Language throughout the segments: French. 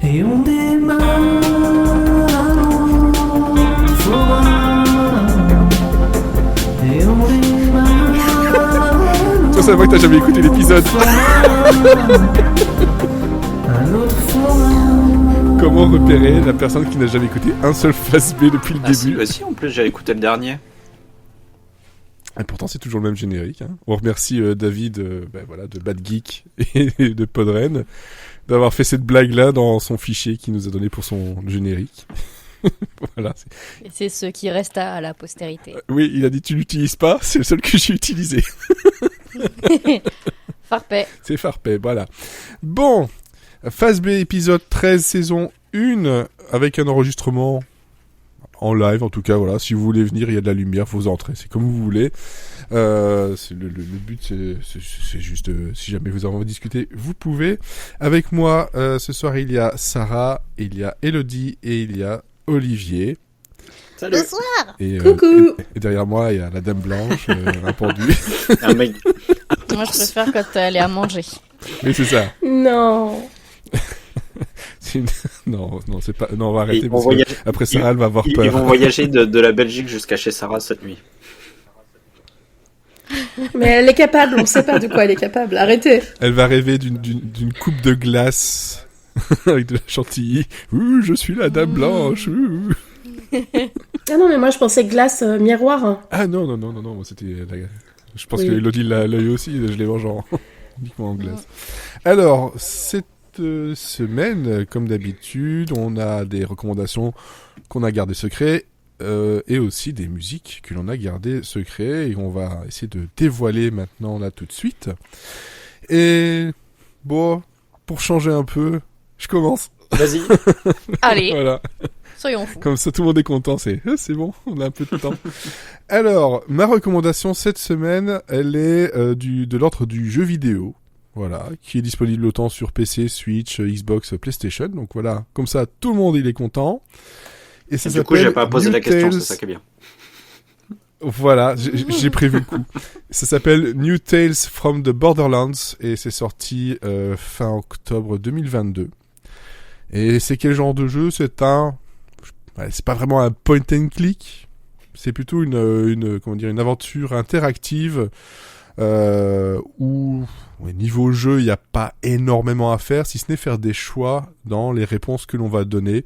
Et on démarre et on démarre. Toi, ça va que t'as jamais écouté l'épisode. Comment repérer la personne qui n'a jamais écouté un seul Phase B depuis le début? Si, en plus j'ai écouté le dernier. Et pourtant c'est toujours le même générique. Hein. On remercie David de Bad Geek et de Podren d'avoir fait cette blague-là dans son fichier qu'il nous a donné pour son générique. Voilà. Et c'est ce qui reste à la postérité. Oui, il a dit tu l'utilises pas, c'est le seul que j'ai utilisé. Farpet. C'est Farpet, voilà. Bon, Phase B épisode 13 saison 1 avec un enregistrement en live en tout cas, voilà. Si vous voulez venir, il y a de la lumière, vous entrez, c'est comme vous voulez. C'est le but, c'est juste si jamais vous avez envie de discuter, vous pouvez. Avec moi ce soir, il y a Sarah, il y a Elodie et il y a Olivier. Salut. Bonsoir. Coucou. Et derrière moi, il y a la Dame Blanche, un pendu. Un mec. Moi, je préfère quand elle est à manger. Oui, c'est ça. Non. Non, c'est pas. Non, on va arrêter Ils parce vont voyager- que après Sarah, elle va avoir peur. Ils vont voyager de la Belgique jusqu'à chez Sarah cette nuit. Mais elle est capable, on sait pas de quoi elle est capable. Arrêtez. Elle va rêver d'une coupe de glace avec de la chantilly. Ouh, je suis la Dame Blanche. Ouh. Ah non, mais moi je pensais glace miroir. Ah non, moi, c'était. Je pense que Elodie l'a eu aussi. Je les mange uniquement en glace. Alors, cette semaine, comme d'habitude, on a des recommandations qu'on a gardées secrets. Et aussi des musiques que l'on a gardées secrets et on va essayer de dévoiler maintenant là tout de suite. Et bon, pour changer un peu, je commence. Vas-y. Allez, Voilà. soyons fous. Comme ça tout le monde est content, c'est bon, on a un peu de temps. Alors, ma recommandation cette semaine, elle est de l'ordre du jeu vidéo. Voilà, qui est disponible autant sur PC, Switch, Xbox, PlayStation. Donc voilà, comme ça tout le monde il est content. Et ça Du coup, j'ai pas posé New la question, Tales. c'est ça qui est bien. Voilà, j'ai prévu le coup. Ça s'appelle New Tales from the Borderlands et c'est sorti fin octobre 2022. Et c'est quel genre de jeu? C'est pas vraiment un point and click. C'est plutôt une aventure interactive où niveau jeu, il n'y a pas énormément à faire, si ce n'est faire des choix dans les réponses que l'on va donner.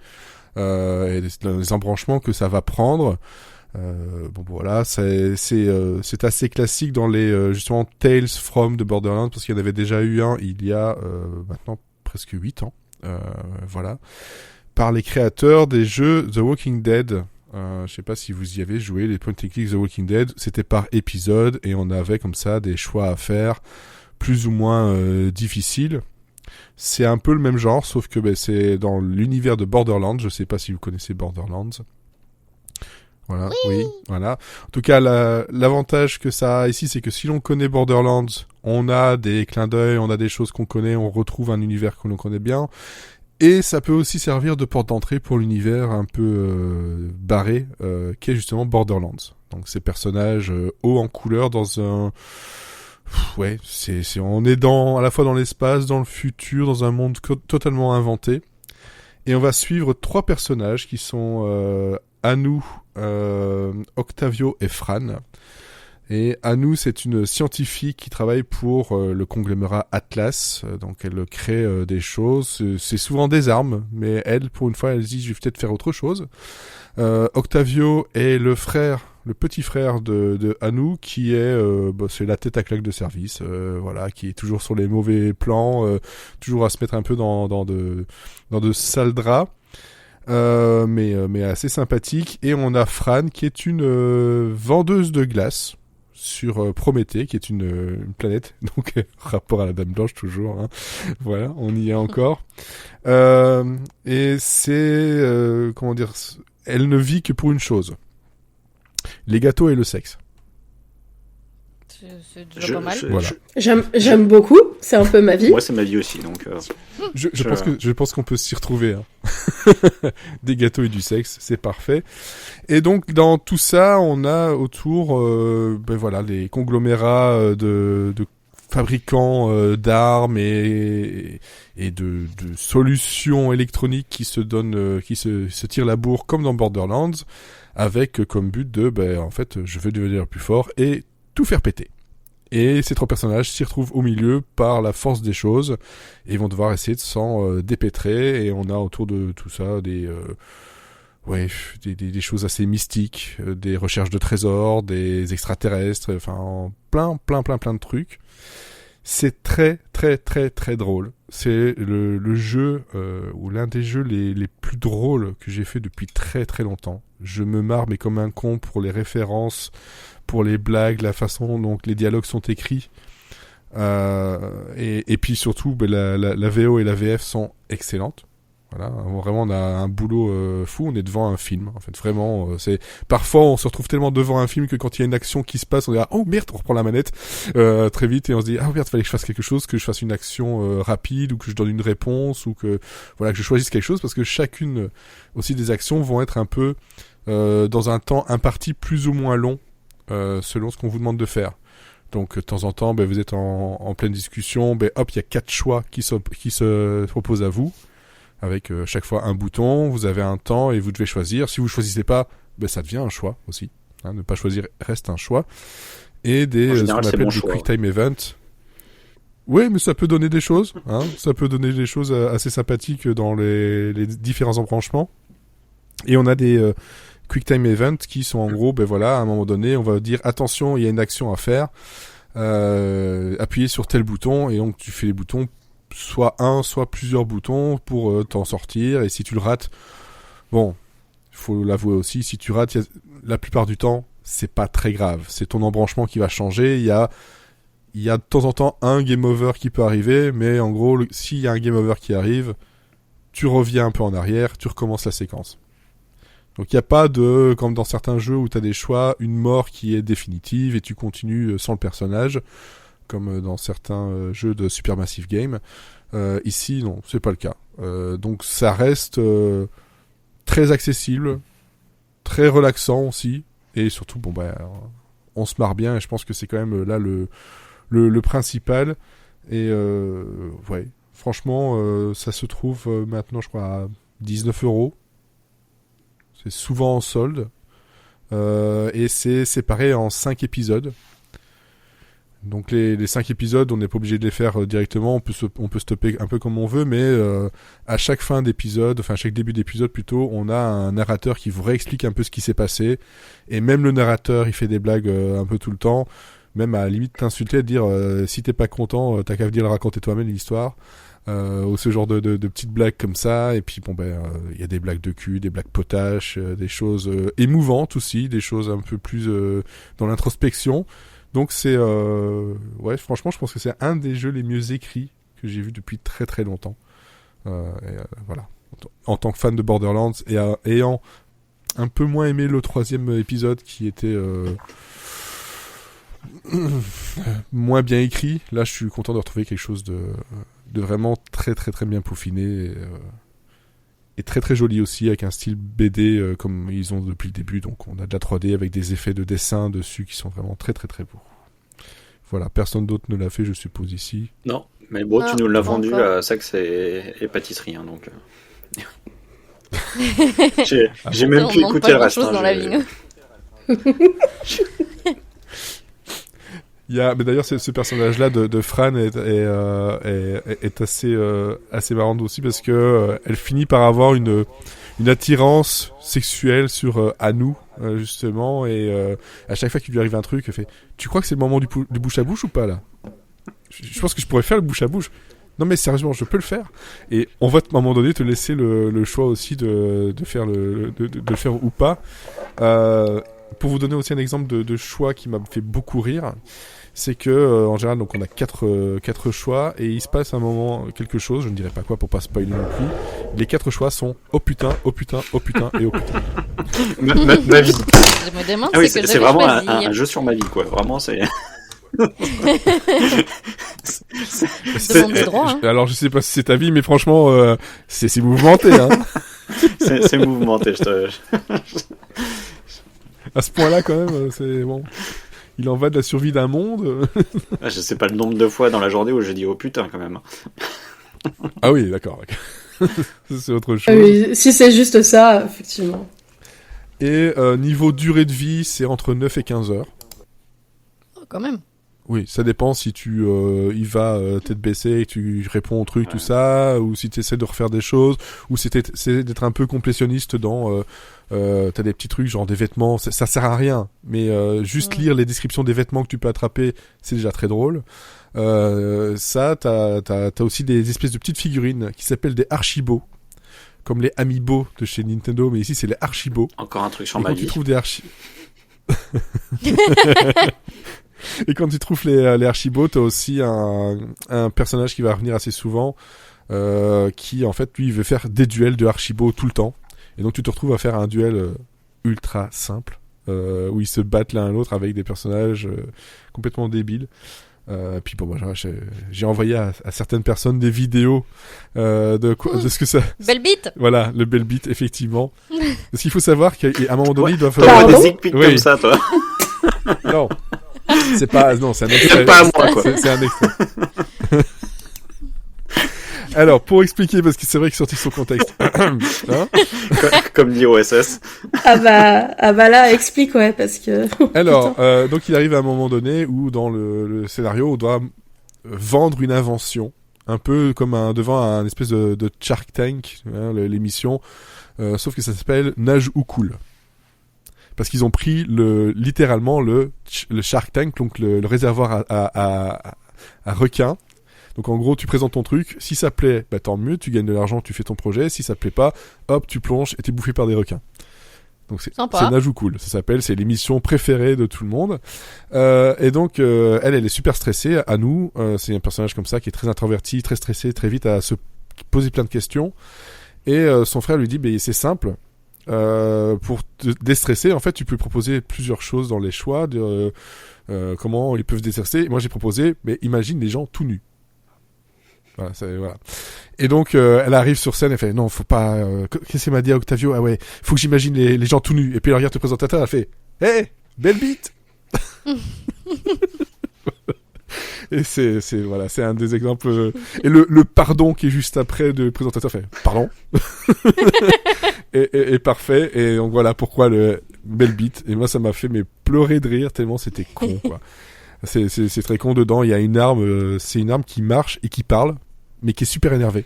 Et les embranchements que ça va prendre. Voilà, c'est assez classique dans les justement Tales from the Borderlands parce qu'il y en avait déjà eu un il y a maintenant presque 8 ans. Voilà, par les créateurs des jeux The Walking Dead. Je sais pas si vous y avez joué, les point and click The Walking Dead, c'était par épisode et on avait comme ça des choix à faire plus ou moins difficiles. C'est un peu le même genre, sauf que c'est dans l'univers de Borderlands. Je sais pas si vous connaissez Borderlands. Voilà, oui, voilà. En tout cas, l'avantage que ça a ici, c'est que si l'on connaît Borderlands, on a des clins d'œil, on a des choses qu'on connaît, on retrouve un univers que l'on connaît bien. Et ça peut aussi servir de porte d'entrée pour l'univers un peu barré, qui est justement Borderlands. Donc ces personnages hauts en couleur dans un... Ouais, on est à la fois dans l'espace, dans le futur, dans un monde totalement inventé. Et on va suivre 3 personnages qui sont Anu, Octavio et Fran. Et Anu, c'est une scientifique qui travaille pour le conglomérat Atlas. Donc elle crée des choses. C'est souvent des armes, mais elle, pour une fois, elle dit « je vais peut-être faire autre chose ». Octavio est le petit frère de Anu, qui est c'est la tête à claque de service, voilà, qui est toujours sur les mauvais plans, toujours à se mettre un peu dans de sales draps, mais assez sympathique. Et on a Fran, qui est une vendeuse de glace sur Prométhée, qui est une planète, donc rapport à la Dame Blanche toujours, hein. Voilà, on y est encore. Et c'est comment dire, elle ne vit que pour une chose: les gâteaux et le sexe. C'est déjà pas mal. Voilà. J'aime beaucoup, c'est un peu ma vie. Moi, c'est ma vie aussi, donc... Je pense qu'on peut s'y retrouver. Hein. Des gâteaux et du sexe, c'est parfait. Et donc, dans tout ça, on a autour les conglomérats de fabricants d'armes et de solutions électroniques qui se donnent, qui se tirent la bourre comme dans Borderlands, avec comme but de, en fait, je veux devenir plus fort et tout faire péter. Et ces trois personnages s'y retrouvent au milieu par la force des choses et vont devoir essayer de s'en dépêtrer. Et on a autour de tout ça des choses assez mystiques, des recherches de trésors, des extraterrestres, enfin plein de trucs. C'est très très très très drôle. C'est le jeu ou l'un des jeux les plus drôles que j'ai fait depuis très très longtemps. Je me marre mais comme un con pour les références, pour les blagues, la façon dont les dialogues sont écrits. Et puis surtout, la VO et la VF sont excellentes. Voilà, vraiment on a un boulot fou, on est devant un film. En fait, vraiment, c'est parfois on se retrouve tellement devant un film que quand il y a une action qui se passe, on dit oh merde, on reprend la manette très vite et on se dit ah merde, fallait que je fasse quelque chose, que je fasse une action rapide ou que je donne une réponse ou que voilà que je choisisse quelque chose parce que chacune aussi des actions vont être un peu dans un temps imparti plus ou moins long selon ce qu'on vous demande de faire. Donc de temps en temps, vous êtes en pleine discussion, hop, il y a 4 choix qui se proposent à vous. Avec chaque fois un bouton, vous avez un temps et vous devez choisir. Si vous choisissez pas, ça devient un choix aussi. Ne pas choisir reste un choix. Et ce qu'on appelle des quick time events. Oui, mais ça peut donner des choses. Ça peut donner des choses assez sympathiques dans les différents embranchements. Et on a des quick time events qui sont en gros, à un moment donné, on va dire attention, il y a une action à faire. Appuyez sur tel bouton et donc tu fais les boutons. Soit un, soit plusieurs boutons pour t'en sortir. Et si tu le rates, il faut l'avouer aussi, si tu rates, la plupart du temps, c'est pas très grave. C'est ton embranchement qui va changer. Il y a de temps en temps un game over qui peut arriver, mais en gros, s'il y a un game over qui arrive, tu reviens un peu en arrière, tu recommences la séquence. Donc il n'y a pas de, comme dans certains jeux où tu as des choix, une mort qui est définitive et tu continues sans le personnage. Comme dans certains jeux de Supermassive Game. Ici, non, c'est pas le cas. Donc ça reste très accessible, très relaxant aussi, et surtout, on se marre bien, et je pense que c'est quand même là le principal. Et franchement, ça se trouve maintenant, je crois, à 19€. C'est souvent en solde. Et c'est séparé en 5 épisodes. Donc les 5 épisodes, on n'est pas obligé de les faire directement, on peut stopper un peu comme on veut, mais à chaque fin d'épisode, enfin à chaque début d'épisode plutôt, on a un narrateur qui vous réexplique un peu ce qui s'est passé, et même le narrateur, il fait des blagues un peu tout le temps, même à la limite t'insulter, de dire si t'es pas content, t'as qu'à venir raconter toi-même l'histoire, ou ce genre de petites blagues comme ça, et puis y a des blagues de cul, des blagues potaches, des choses émouvantes aussi, des choses un peu plus dans l'introspection. Donc c'est franchement je pense que c'est un des jeux les mieux écrits que j'ai vu depuis très très longtemps. Voilà. En tant que fan de Borderlands et ayant un peu moins aimé le 3e épisode qui était moins bien écrit, là je suis content de retrouver quelque chose de vraiment très très très bien peaufiné et très très joli aussi, avec un style BD comme ils ont depuis le début. Donc on a de la 3D avec des effets de dessin dessus qui sont vraiment très très très beaux. Voilà, personne d'autre ne l'a fait, je suppose, ici. Non, mais bon, tu nous l'as vendu à Saxe et pâtisserie, donc... j'ai même pu écouter le reste. Dans la vie. Mais d'ailleurs, ce personnage-là de Fran est assez marrante aussi parce que elle finit par avoir une attirance sexuelle sur Anu, justement, et à chaque fois qu'il lui arrive un truc, elle fait « Tu crois que c'est le moment du bouche à bouche ou pas, là ?» Je pense que je pourrais faire le bouche à bouche. Non mais sérieusement, je peux le faire. Et on va à un moment donné te laisser le choix aussi de faire de le faire ou pas. Pour vous donner aussi un exemple de choix qui m'a fait beaucoup rire, c'est que en général donc on a quatre choix et il se passe un moment quelque chose, je ne dirais pas quoi pour pas spoiler non plus. Les 4 choix sont oh putain, oh putain, oh putain et oh putain. ma vie. Je me demande c'est vraiment un jeu sur ma vie, quoi. Vraiment c'est. Demande des droits, hein. Alors je sais pas si c'est ta vie, mais franchement c'est mouvementé, hein. c'est mouvementé, je te... À ce point-là quand même, c'est bon. il en va de la survie d'un monde. Je sais pas le nombre de fois dans la journée où j'ai dit oh putain quand même. Ah oui, d'accord. Ça, c'est autre chose. Oui, si c'est juste ça, effectivement. Et niveau durée de vie, c'est entre 9 et 15 heures. Oh, quand même. Oui, ça dépend si tu y vas tête baissée et tu réponds aux trucs, tout ça, ou si tu essaies de refaire des choses, ou si tu essaies d'être un peu complétionniste dans... t'as des petits trucs, genre des vêtements, ça sert à rien, mais juste lire les descriptions des vêtements que tu peux attraper, c'est déjà très drôle. Ça, t'as aussi des espèces de petites figurines qui s'appellent des Archibos, comme les Amiibo de chez Nintendo, mais ici c'est les Archibos. Encore un truc sur Et ma quand vie. tu trouves des Et quand tu trouves les Archibos, t'as aussi un personnage qui va revenir assez souvent, qui en fait lui il veut faire des duels de Archibos tout le temps. Et donc tu te retrouves à faire un duel ultra simple, où ils se battent l'un à l'autre avec des personnages complètement débiles. Puis bon, moi j'ai envoyé à certaines personnes des vidéos de ce que ça. Belle bite. Voilà, le bel beat effectivement. Parce qu'il faut savoir qu'à un moment donné, il doit T'envoies falloir. des dick pics comme ça, toi. Non, c'est pas. Non, c'est un extrait. C'est pas à moi, quoi. C'est un extrait. Alors, pour expliquer, parce que c'est vrai qu'il sortit son contexte. Hein Comme dit OSS. Ah bah là, explique, ouais, parce que... Alors, donc il arrive à un moment donné où dans le scénario, on doit vendre une invention, un peu comme devant un espèce de Shark Tank, hein, l'émission, sauf que ça s'appelle Nage ou cool. Parce qu'ils ont pris littéralement le Shark Tank, donc le réservoir à requins. Donc en gros, tu présentes ton truc, si ça plaît, bah tant mieux, tu gagnes de l'argent, tu fais ton projet, si ça plaît pas, hop, tu plonges et t'es bouffé par des requins. Donc c'est Nage ou cool, ça s'appelle, c'est l'émission préférée de tout le monde. Et donc elle est super stressée, à nous, c'est un personnage comme ça qui est très introverti, très stressé, très vite à se poser plein de questions. Et son frère lui dit, bah, c'est simple, pour te déstresser, en fait, tu peux proposer plusieurs choses dans les choix de comment ils peuvent déstresser. Et moi j'ai proposé, mais imagine les gens tout nus. Voilà, voilà. Et donc elle arrive sur scène, elle fait non, faut pas. Qu'est-ce qu'elle m'a dit à Octavio? Ah ouais, faut que j'imagine les gens tout nus. Et puis elle regarde le présentateur, elle fait hey, belle bite. Et c'est voilà, c'est un des exemples. Et le pardon qui est juste après de présentateur fait pardon. et parfait. Et donc voilà pourquoi le belle bite. Et moi ça m'a fait pleurer de rire tellement c'était con quoi. C'est très con. Dedans il y a une arme, c'est une arme qui marche et qui parle, mais qui est super énervée.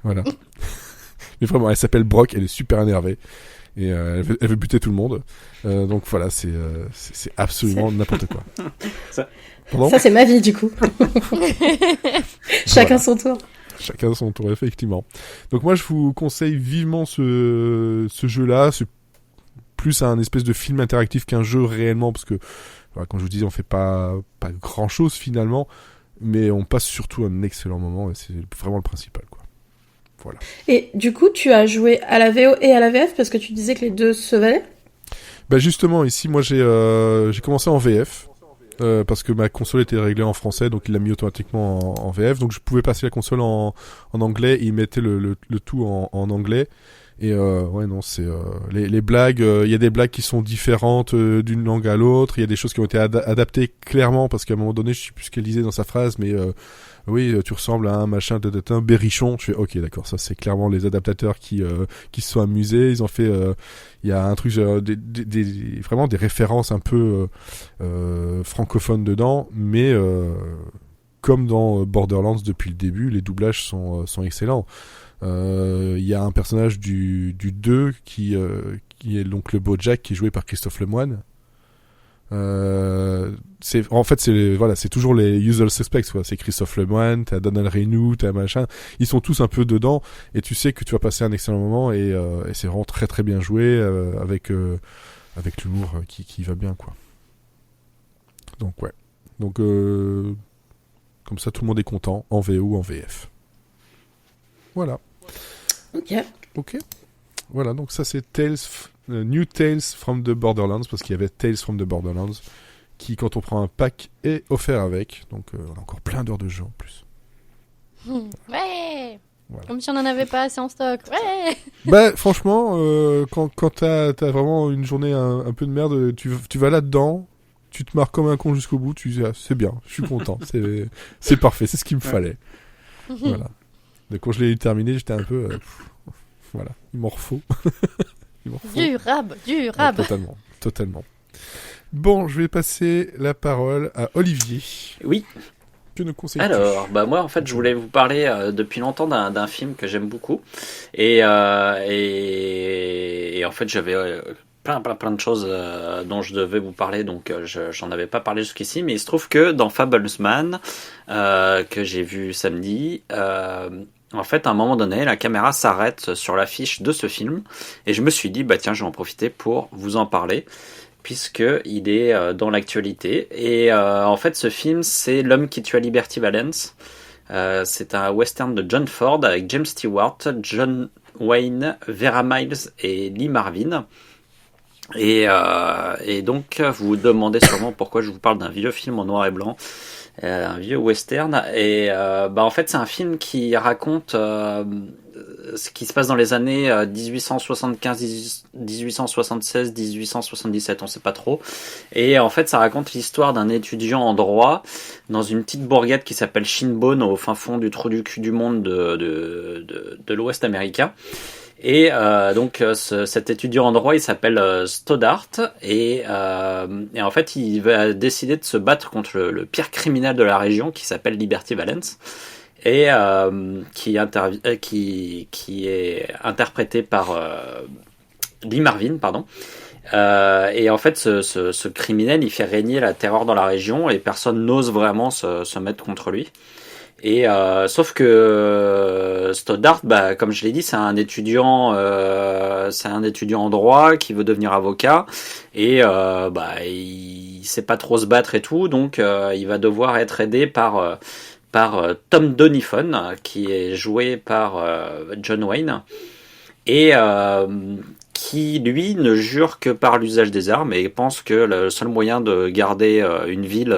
Voilà. Mais vraiment, elle s'appelle Brock, elle est super énervée et elle veut buter tout le monde. Donc voilà, c'est absolument n'importe quoi. Ça c'est ma vie du coup. Chacun son tour. Chacun son tour, effectivement. Donc moi je vous conseille vivement ce jeu-là. C'est plus un espèce de film interactif qu'un jeu réellement, parce que voilà, comme je vous disais, on fait pas grand chose finalement, mais on passe surtout un excellent moment et c'est vraiment le principal quoi. Voilà. Et du coup, tu as joué à la VO et à la VF parce que tu disais que les deux se valaient. Bah justement ici, moi j'ai commencé en VF parce que ma console était réglée en français, donc il l'a mis automatiquement en VF, donc je pouvais passer la console en anglais et il mettait le tout en anglais. Et ouais non, c'est les blagues, il y a des blagues qui sont différentes d'une langue à l'autre, il y a des choses qui ont été adaptées clairement parce qu'à un moment donné, je sais plus ce qu'elle disait dans sa phrase, mais oui, tu ressembles à un machin de berrichon. Je fais OK, d'accord, ça c'est clairement les adaptateurs qui se sont amusés, ils ont fait il y a un truc vraiment des références un peu francophones dedans, mais comme dans Borderlands depuis le début, les doublages sont excellents. Il y a un personnage du 2 qui est donc le Bojack qui est joué par Christophe Lemoine. C'est toujours les usual suspects quoi. C'est Christophe Lemoine, t'as Donald Renew, t'as machin. Ils sont tous un peu dedans et tu sais que tu vas passer un excellent moment et c'est vraiment très très bien joué avec l'humour qui va bien quoi. Donc ouais. Donc comme ça tout le monde est content en VO ou en VF. Voilà. Ok. Voilà, donc ça c'est New Tales from the Borderlands, parce qu'il y avait Tales from the Borderlands, qui quand on prend un pack est offert avec. Donc on a encore plein d'heures de jeu en plus. Ouais. Voilà. Comme si on en avait pas assez en stock. Ouais. Bah franchement, quand t'as vraiment une journée un peu de merde, tu vas là-dedans, tu te marres comme un con jusqu'au bout, tu dis, c'est bien, je suis content, c'est parfait, c'est ce qu'il me fallait. Voilà. Donc quand je l'ai terminé, j'étais un peu, voilà, il m'en refaut. Durable. Ouais, totalement. Bon, je vais passer la parole à Olivier. Oui. Que nous conseilles-tu ? Alors, moi en fait je voulais vous parler depuis longtemps d'un film que j'aime beaucoup et en fait j'avais plein de choses dont je devais vous parler, donc j'en avais pas parlé jusqu'ici, mais il se trouve que dans Fablesman que j'ai vu samedi, en fait à un moment donné la caméra s'arrête sur l'affiche de ce film et je me suis dit tiens, je vais en profiter pour vous en parler, puisque il est dans l'actualité. Et en fait, ce film, c'est L'homme qui tua Liberty Valance. C'est un western de John Ford avec James Stewart, John Wayne, Vera Miles et Lee Marvin. Et donc, vous vous demandez sûrement pourquoi je vous parle d'un vieux film en noir et blanc, un vieux western. Et en fait, c'est un film qui raconte ce qui se passe dans les années 1875, 1876, 1877, on sait pas trop. Et en fait, ça raconte l'histoire d'un étudiant en droit dans une petite bourgade qui s'appelle Shinbone, au fin fond du trou du cul du monde de l'Ouest américain. Et donc cet étudiant en droit, il s'appelle Stoddart, et en fait il va décider de se battre contre le pire criminel de la région qui s'appelle Liberty Valance, et qui est interprété par Lee Marvin, pardon. Et en fait ce criminel, il fait régner la terreur dans la région et personne n'ose vraiment se mettre contre lui. Et sauf que Stoddart, comme je l'ai dit, c'est un étudiant en droit qui veut devenir avocat, et il sait pas trop se battre et tout, donc il va devoir être aidé par Tom Doniphan, qui est joué par John Wayne, et qui lui ne jure que par l'usage des armes et pense que le seul moyen de garder une ville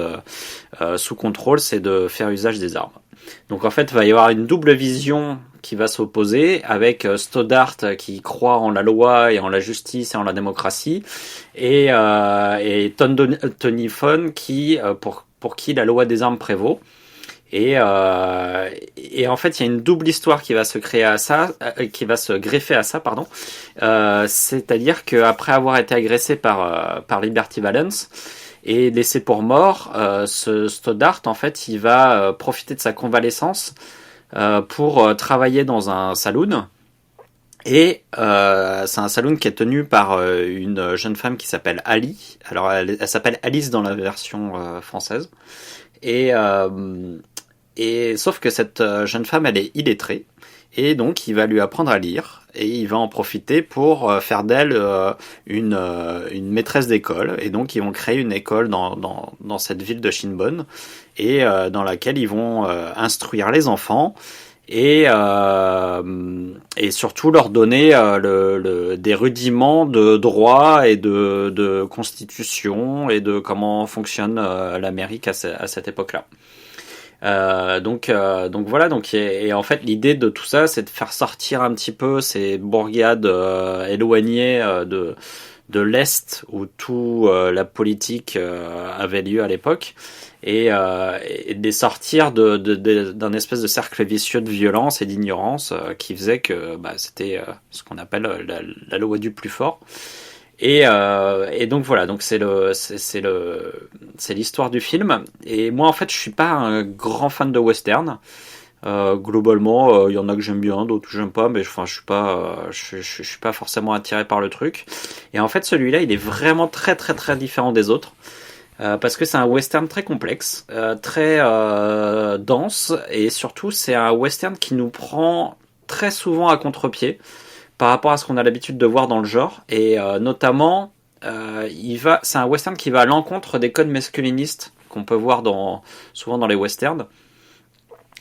sous contrôle, c'est de faire usage des armes. Donc en fait, il va y avoir une double vision qui va s'opposer, avec Stoddart qui croit en la loi et en la justice et en la démocratie, et Tom Doniphan qui pour qui la loi des armes prévaut. Et en fait, il y a une double histoire qui va se créer à ça, qui va se greffer à ça, pardon. C'est-à-dire qu'après avoir été agressé par Liberty Valance et laissé pour mort, ce Stoddart, en fait, il va profiter de sa convalescence pour travailler dans un saloon. Et c'est un saloon qui est tenu par une jeune femme qui s'appelle Ali. Alors, elle s'appelle Alice dans la version française. Et sauf que cette jeune femme, elle est illettrée, et donc il va lui apprendre à lire, et il va en profiter pour faire d'elle une maîtresse d'école, et donc ils vont créer une école dans cette ville de Shinbone, et dans laquelle ils vont instruire les enfants, et surtout leur donner des rudiments de droit et de constitution et de comment fonctionne l'Amérique à cette époque-là. Donc voilà, et en fait l'idée de tout ça, c'est de faire sortir un petit peu ces bourgades éloignées de l'Est où tout la politique avait lieu à l'époque, et de les sortir d'un espèce de cercle vicieux de violence et d'ignorance qui faisait que c'était ce qu'on appelle la loi du plus fort. Et donc voilà, donc c'est l'histoire du film. Et moi en fait je suis pas un grand fan de western. Globalement, il y en a que j'aime bien, d'autres que j'aime pas, mais je suis pas forcément attiré par le truc. Et en fait celui-là, il est vraiment très très très différent des autres. Parce que c'est un western très complexe, très dense, et surtout c'est un western qui nous prend très souvent à contre-pied par rapport à ce qu'on a l'habitude de voir dans le genre, et notamment c'est un western qui va à l'encontre des codes masculinistes qu'on peut voir souvent dans les westerns.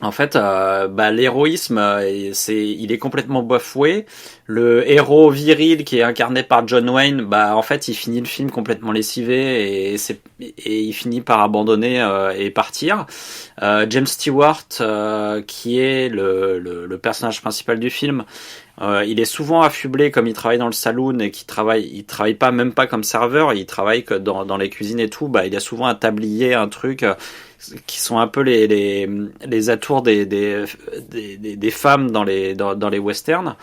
En fait, l'héroïsme, il est complètement bafoué. Le héros viril qui est incarné par John Wayne, en fait, il finit le film complètement lessivé et il finit par abandonner et partir. James Stewart, qui est le personnage principal du film, Il est souvent affublé comme il travaille dans le saloon et il travaille pas même pas comme serveur, il travaille que dans les cuisines et tout. Bah, il y a souvent un tablier, un truc qui sont un peu les atours des femmes dans les westerns.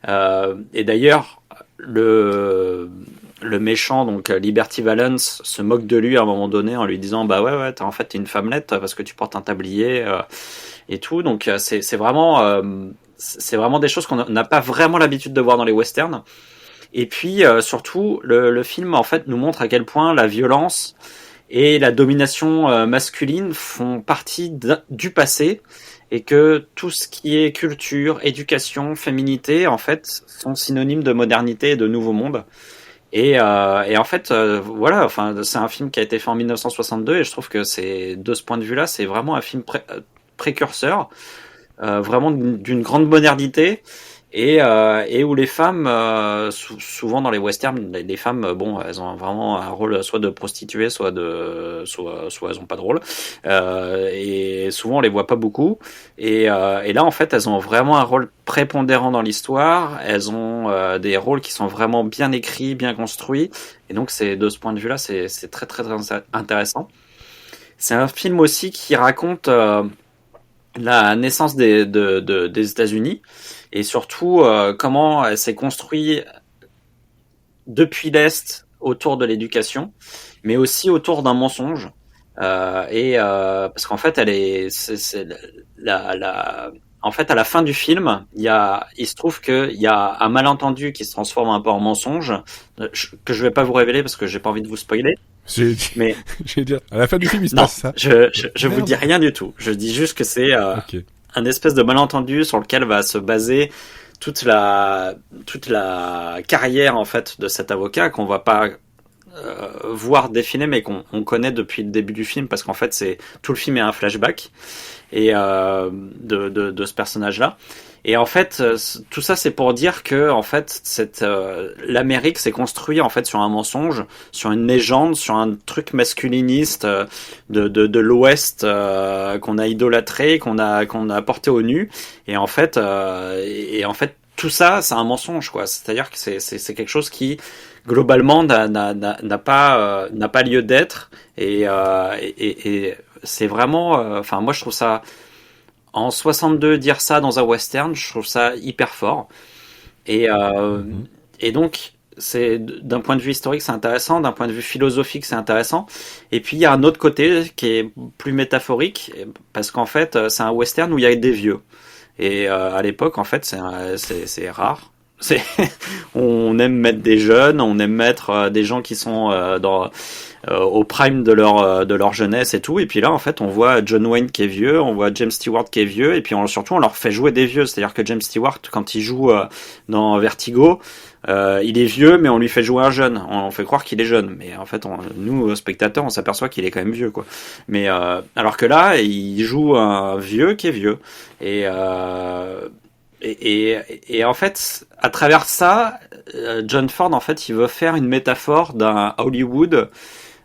Et d'ailleurs le méchant, donc Liberty Valance, se moque de lui à un moment donné en lui disant bah ouais t'es une femmelette parce que tu portes un tablier et tout. Donc c'est vraiment des choses qu'on n'a pas vraiment l'habitude de voir dans les westerns. Et puis surtout le film en fait nous montre à quel point la violence et la domination masculine font partie du passé, et que tout ce qui est culture, éducation, féminité en fait sont synonymes de modernité et de nouveau monde. Et en fait, voilà, enfin, c'est un film qui a été fait en 1962 et je trouve que de ce point de vue-là, c'est vraiment un film précurseur, vraiment d'une grande modernité et où les femmes, souvent dans les westerns, les femmes, bon, elles ont vraiment un rôle soit de prostituée, soit elles ont pas de rôle, et souvent on les voit pas beaucoup. Et là, en fait, elles ont vraiment un rôle prépondérant dans l'histoire. Elles ont des rôles qui sont vraiment bien écrits, bien construits. Et donc, de ce point de vue-là, c'est très, très, très intéressant. C'est un film aussi qui raconte la naissance des États-Unis et surtout comment elle s'est construite depuis l'Est autour de l'éducation, mais aussi autour d'un mensonge. Parce qu'en fait, en fait, à la fin du film, il se trouve qu'il y a un malentendu qui se transforme un peu en mensonge, que je vais pas vous révéler parce que j'ai pas envie de vous spoiler. Mais J'ai dire, à la fin du film, il se non, passe ça. je vous dis rien du tout. Je dis juste que c'est Ok. un espèce de malentendu sur lequel va se baser toute la carrière en fait de cet avocat qu'on va pas voir défiler, mais qu'on connaît depuis le début du film, parce qu'en fait tout le film est un flashback et de ce personnage-là. Et en fait, tout ça c'est pour dire que en fait l'Amérique s'est construite en fait sur un mensonge, sur une légende, sur un truc masculiniste de l'Ouest qu'on a idolâtré, qu'on a porté au nu. Et en fait tout ça c'est un mensonge, quoi. C'est-à-dire que c'est quelque chose qui globalement n'a pas lieu d'être. Et c'est vraiment, enfin moi je trouve ça, en 62 dire ça dans un western, je trouve ça hyper fort. Et donc c'est d'un point de vue historique c'est intéressant, d'un point de vue philosophique c'est intéressant. Et puis il y a un autre côté qui est plus métaphorique, parce qu'en fait c'est un western où il y a des vieux. Et à l'époque en fait c'est rare. On aime mettre des jeunes, on aime mettre des gens qui sont au prime de leur jeunesse et tout. Et puis là, en fait, on voit John Wayne qui est vieux, on voit James Stewart qui est vieux, et puis surtout on leur fait jouer des vieux. C'est-à-dire que James Stewart, quand il joue dans Vertigo, il est vieux, mais on lui fait jouer un jeune. On fait croire qu'il est jeune, mais en fait, nous spectateurs, on s'aperçoit qu'il est quand même vieux, quoi. Mais alors que là, il joue un vieux qui est vieux. Et en fait, à travers ça, John Ford, en fait, il veut faire une métaphore d'un Hollywood,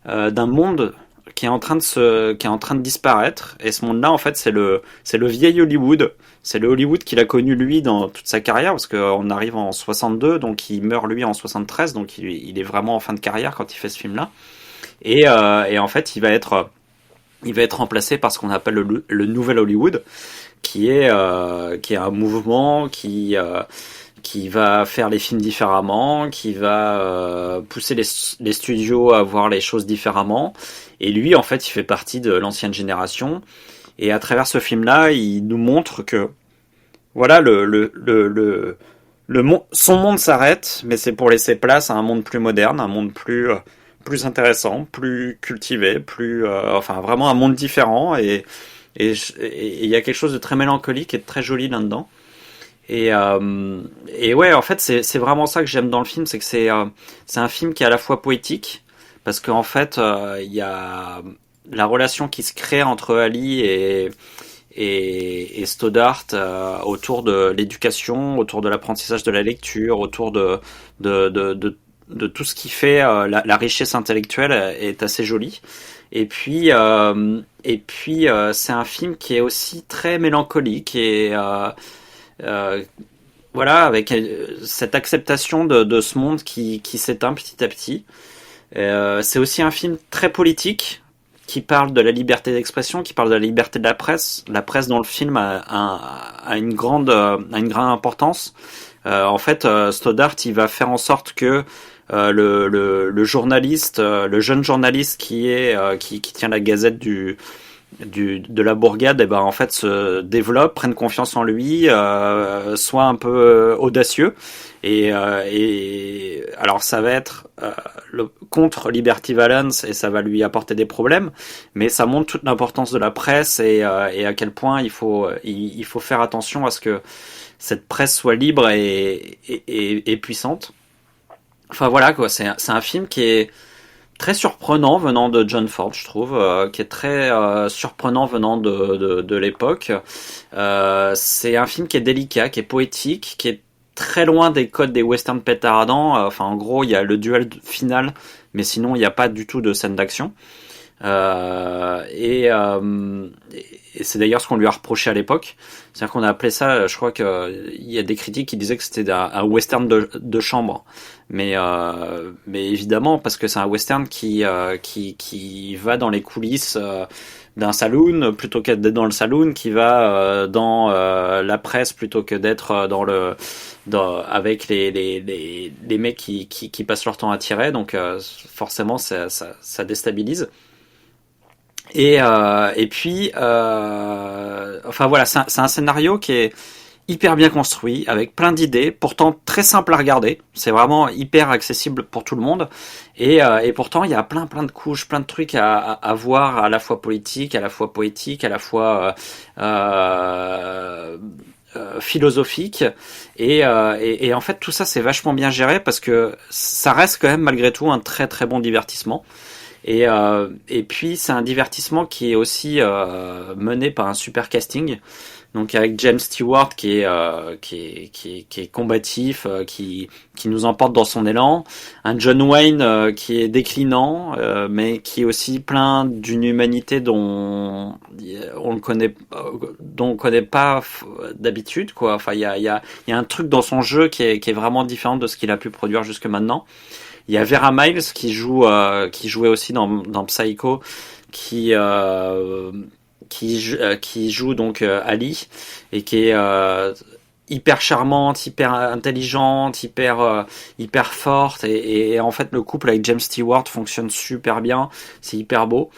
d'un monde qui est en train de disparaître. Et ce monde-là, en fait, c'est le vieil Hollywood. C'est le Hollywood qu'il a connu lui dans toute sa carrière, parce qu'on arrive en 62, donc il meurt lui en 73, donc il est vraiment en fin de carrière quand il fait ce film-là. Et en fait, il va être remplacé par ce qu'on appelle le nouvel Hollywood, qui est un mouvement qui va faire les films différemment, qui va pousser les studios à voir les choses différemment. Et lui, en fait, il fait partie de l'ancienne génération. Et à travers ce film-là, il nous montre que voilà, son monde s'arrête, mais c'est pour laisser place à un monde plus moderne, un monde plus intéressant, plus cultivé, enfin vraiment un monde différent. Et il y a quelque chose de très mélancolique et de très joli là-dedans. Et ouais, en fait, c'est vraiment ça que j'aime dans le film, c'est que c'est un film qui est à la fois poétique, parce qu'en fait, il y a la relation qui se crée entre Ali et Stoddart autour de l'éducation, autour de l'apprentissage de la lecture, autour de tout ce qui fait la richesse intellectuelle est assez jolie. Et puis c'est un film qui est aussi très mélancolique et voilà, avec cette acceptation de ce monde qui s'éteint petit à petit. C'est aussi un film très politique qui parle de la liberté d'expression, qui parle de la liberté de la presse. La presse dans le film a une grande importance. En fait, Stoddart, il va faire en sorte que le journaliste, le jeune journaliste qui tient la gazette de la bourgade, et ben en fait se développe, prenne confiance en lui, soit un peu audacieux, et alors ça va être contre Liberty Valance et ça va lui apporter des problèmes, mais ça montre toute l'importance de la presse et à quel point il faut faire attention à ce que cette presse soit libre et puissante. Enfin voilà quoi, c'est un film qui est très surprenant venant de John Ford, je trouve, qui est très surprenant venant de l'époque. C'est un film qui est délicat, qui est poétique, qui est très loin des codes des westerns pétaradants. Enfin, en gros, il y a le duel final, mais sinon, il n'y a pas du tout de scène d'action. Et c'est d'ailleurs ce qu'on lui a reproché à l'époque. C'est-à-dire qu'on a appelé ça, je crois qu'il y a des critiques qui disaient que c'était un western de chambre. Mais évidemment, parce que c'est un western qui va dans les coulisses d'un saloon plutôt qu'être dans le saloon, qui va dans la presse plutôt que d'être avec les mecs qui passent leur temps à tirer. Donc forcément, ça déstabilise. Et puis, enfin voilà, c'est un scénario qui est hyper bien construit, avec plein d'idées, pourtant très simple à regarder. C'est vraiment hyper accessible pour tout le monde. Et pourtant, il y a plein de couches, plein de trucs à voir, à la fois politique, à la fois poétique, à la fois philosophique. Et en fait, tout ça, c'est vachement bien géré parce que ça reste quand même malgré tout un très très bon divertissement. Et puis c'est un divertissement qui est aussi mené par un super casting, donc avec James Stewart qui est combatif, qui nous emporte dans son élan, un John Wayne qui est déclinant, mais qui est aussi plein d'une humanité dont on connaît pas d'habitude quoi. Enfin il y a un truc dans son jeu qui est vraiment différent de ce qu'il a pu produire jusque maintenant. Il y a Vera Miles qui jouait aussi dans Psycho, qui joue donc Ali et qui est hyper charmante, hyper intelligente, hyper forte et en fait le couple avec James Stewart fonctionne super bien, c'est hyper beau.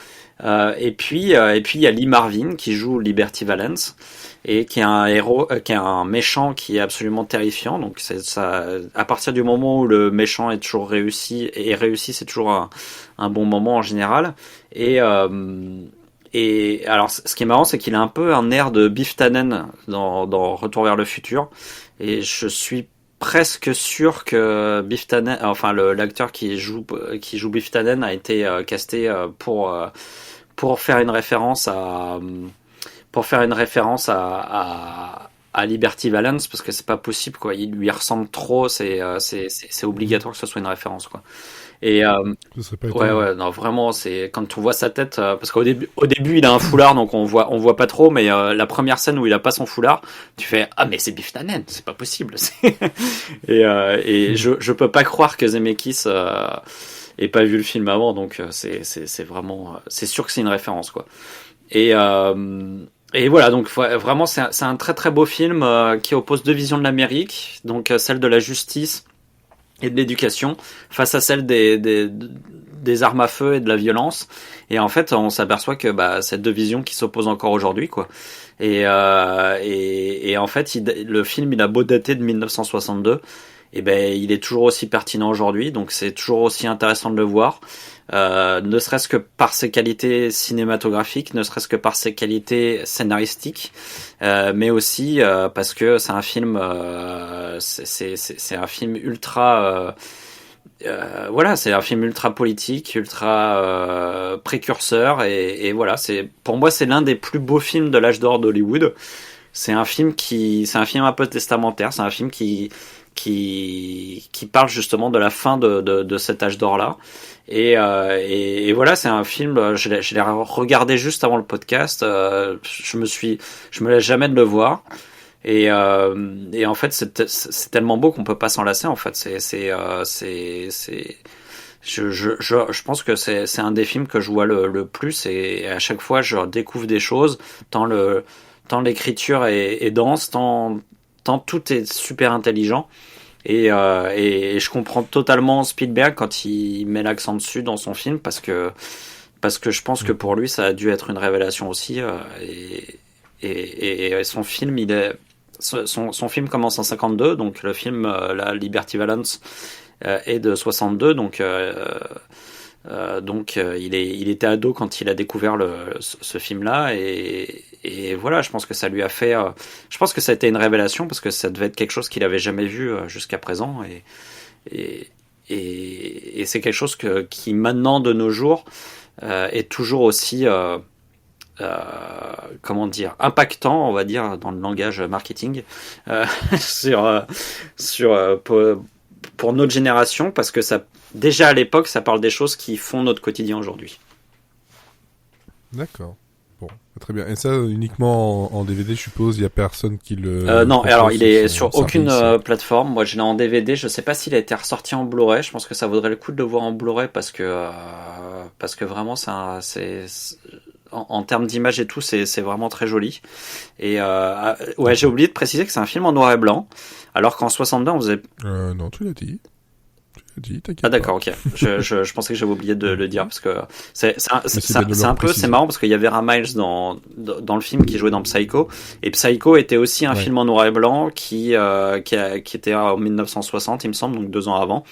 Et puis il y a Lee Marvin qui joue Liberty Valance et qui est un héros, qui est un méchant qui est absolument terrifiant. Donc c'est ça, à partir du moment où le méchant est toujours réussi, c'est toujours un bon moment en général. Et alors ce qui est marrant, c'est qu'il a un peu un air de Biff Tannen dans Retour vers le futur. Et je suis presque sûr que Biff Tannen, enfin l'acteur qui joue Biff Tannen a été casté pour faire une référence à Liberty Valance, parce que c'est pas possible quoi, il lui ressemble trop, c'est obligatoire que ce soit une référence quoi. Et Ce serait pas ouais non vraiment, c'est quand on voit sa tête, parce qu'au début il a un foulard donc on voit pas trop, mais la première scène où il a pas son foulard, tu fais ah mais c'est Biff Tannen, c'est pas possible. Et je peux pas croire que Zemeckis ait pas vu le film avant, donc c'est vraiment, c'est sûr que c'est une référence quoi. Et voilà, donc vraiment c'est un très très beau film qui oppose deux visions de l'Amérique, donc celle de la justice et de l'éducation face à celle des armes à feu et de la violence. Et en fait, on s'aperçoit que cette deux visions qui s'opposent encore aujourd'hui quoi. Et en fait, le film il a beau dater de 1962, et il est toujours aussi pertinent aujourd'hui, donc c'est toujours aussi intéressant de le voir. Ne serait-ce que par ses qualités cinématographiques, ne serait-ce que par ses qualités scénaristiques, mais aussi parce que c'est un film, c'est un film ultra, voilà, c'est un film ultra politique, ultra précurseur, et voilà, pour moi c'est l'un des plus beaux films de l'âge d'or d'Hollywood. C'est un film un peu testamentaire, c'est un film qui parle justement de la fin de cet âge d'or là. Et voilà, c'est un film, je l'ai regardé juste avant le podcast, je me laisse jamais de le voir. Et en fait, c'est tellement beau qu'on peut pas s'en lasser. En fait, je pense que c'est un des films que je vois le plus, et à chaque fois je découvre des choses. Tant l'écriture est dense, tant tout est super intelligent. Et je comprends totalement Spielberg quand il met l'accent dessus dans son film, parce que je pense que pour lui ça a dû être une révélation aussi. Et son film, son film commence en 52, donc le film la Liberty Valance est de 62, donc il était ado quand il a découvert ce film-là, et voilà, je pense que ça lui a fait, je pense que ça a été une révélation, parce que ça devait être quelque chose qu'il avait jamais vu jusqu'à présent, et c'est quelque chose qui maintenant de nos jours est toujours aussi comment dire, impactant, on va dire, dans le langage marketing, pour notre génération, parce que ça, déjà à l'époque, ça parle des choses qui font notre quotidien aujourd'hui. D'accord. Bon, très bien. Et ça, uniquement en DVD, je suppose, il n'y a personne qui le... Non, alors il est sur service. aucune plateforme. Moi, je l'ai en DVD. Je sais pas s'il a été ressorti en Blu-ray. Je pense que ça vaudrait le coup de le voir en Blu-ray, parce que vraiment, en termes d'image et tout, c'est vraiment très joli. Et ouais, j'ai oublié de préciser que c'est un film en noir et blanc, alors qu'en 62 on faisait... Non, tu l'as dit. T'inquiète Ah d'accord, pas. ok. Je pensais que j'avais oublié de le dire, parce que c'est préciser. marrant, parce qu'il y avait Vera Miles dans le film qui jouait dans Psycho, et Psycho était aussi un film en noir et blanc qui était en 1960, il me semble, donc 2 ans avant,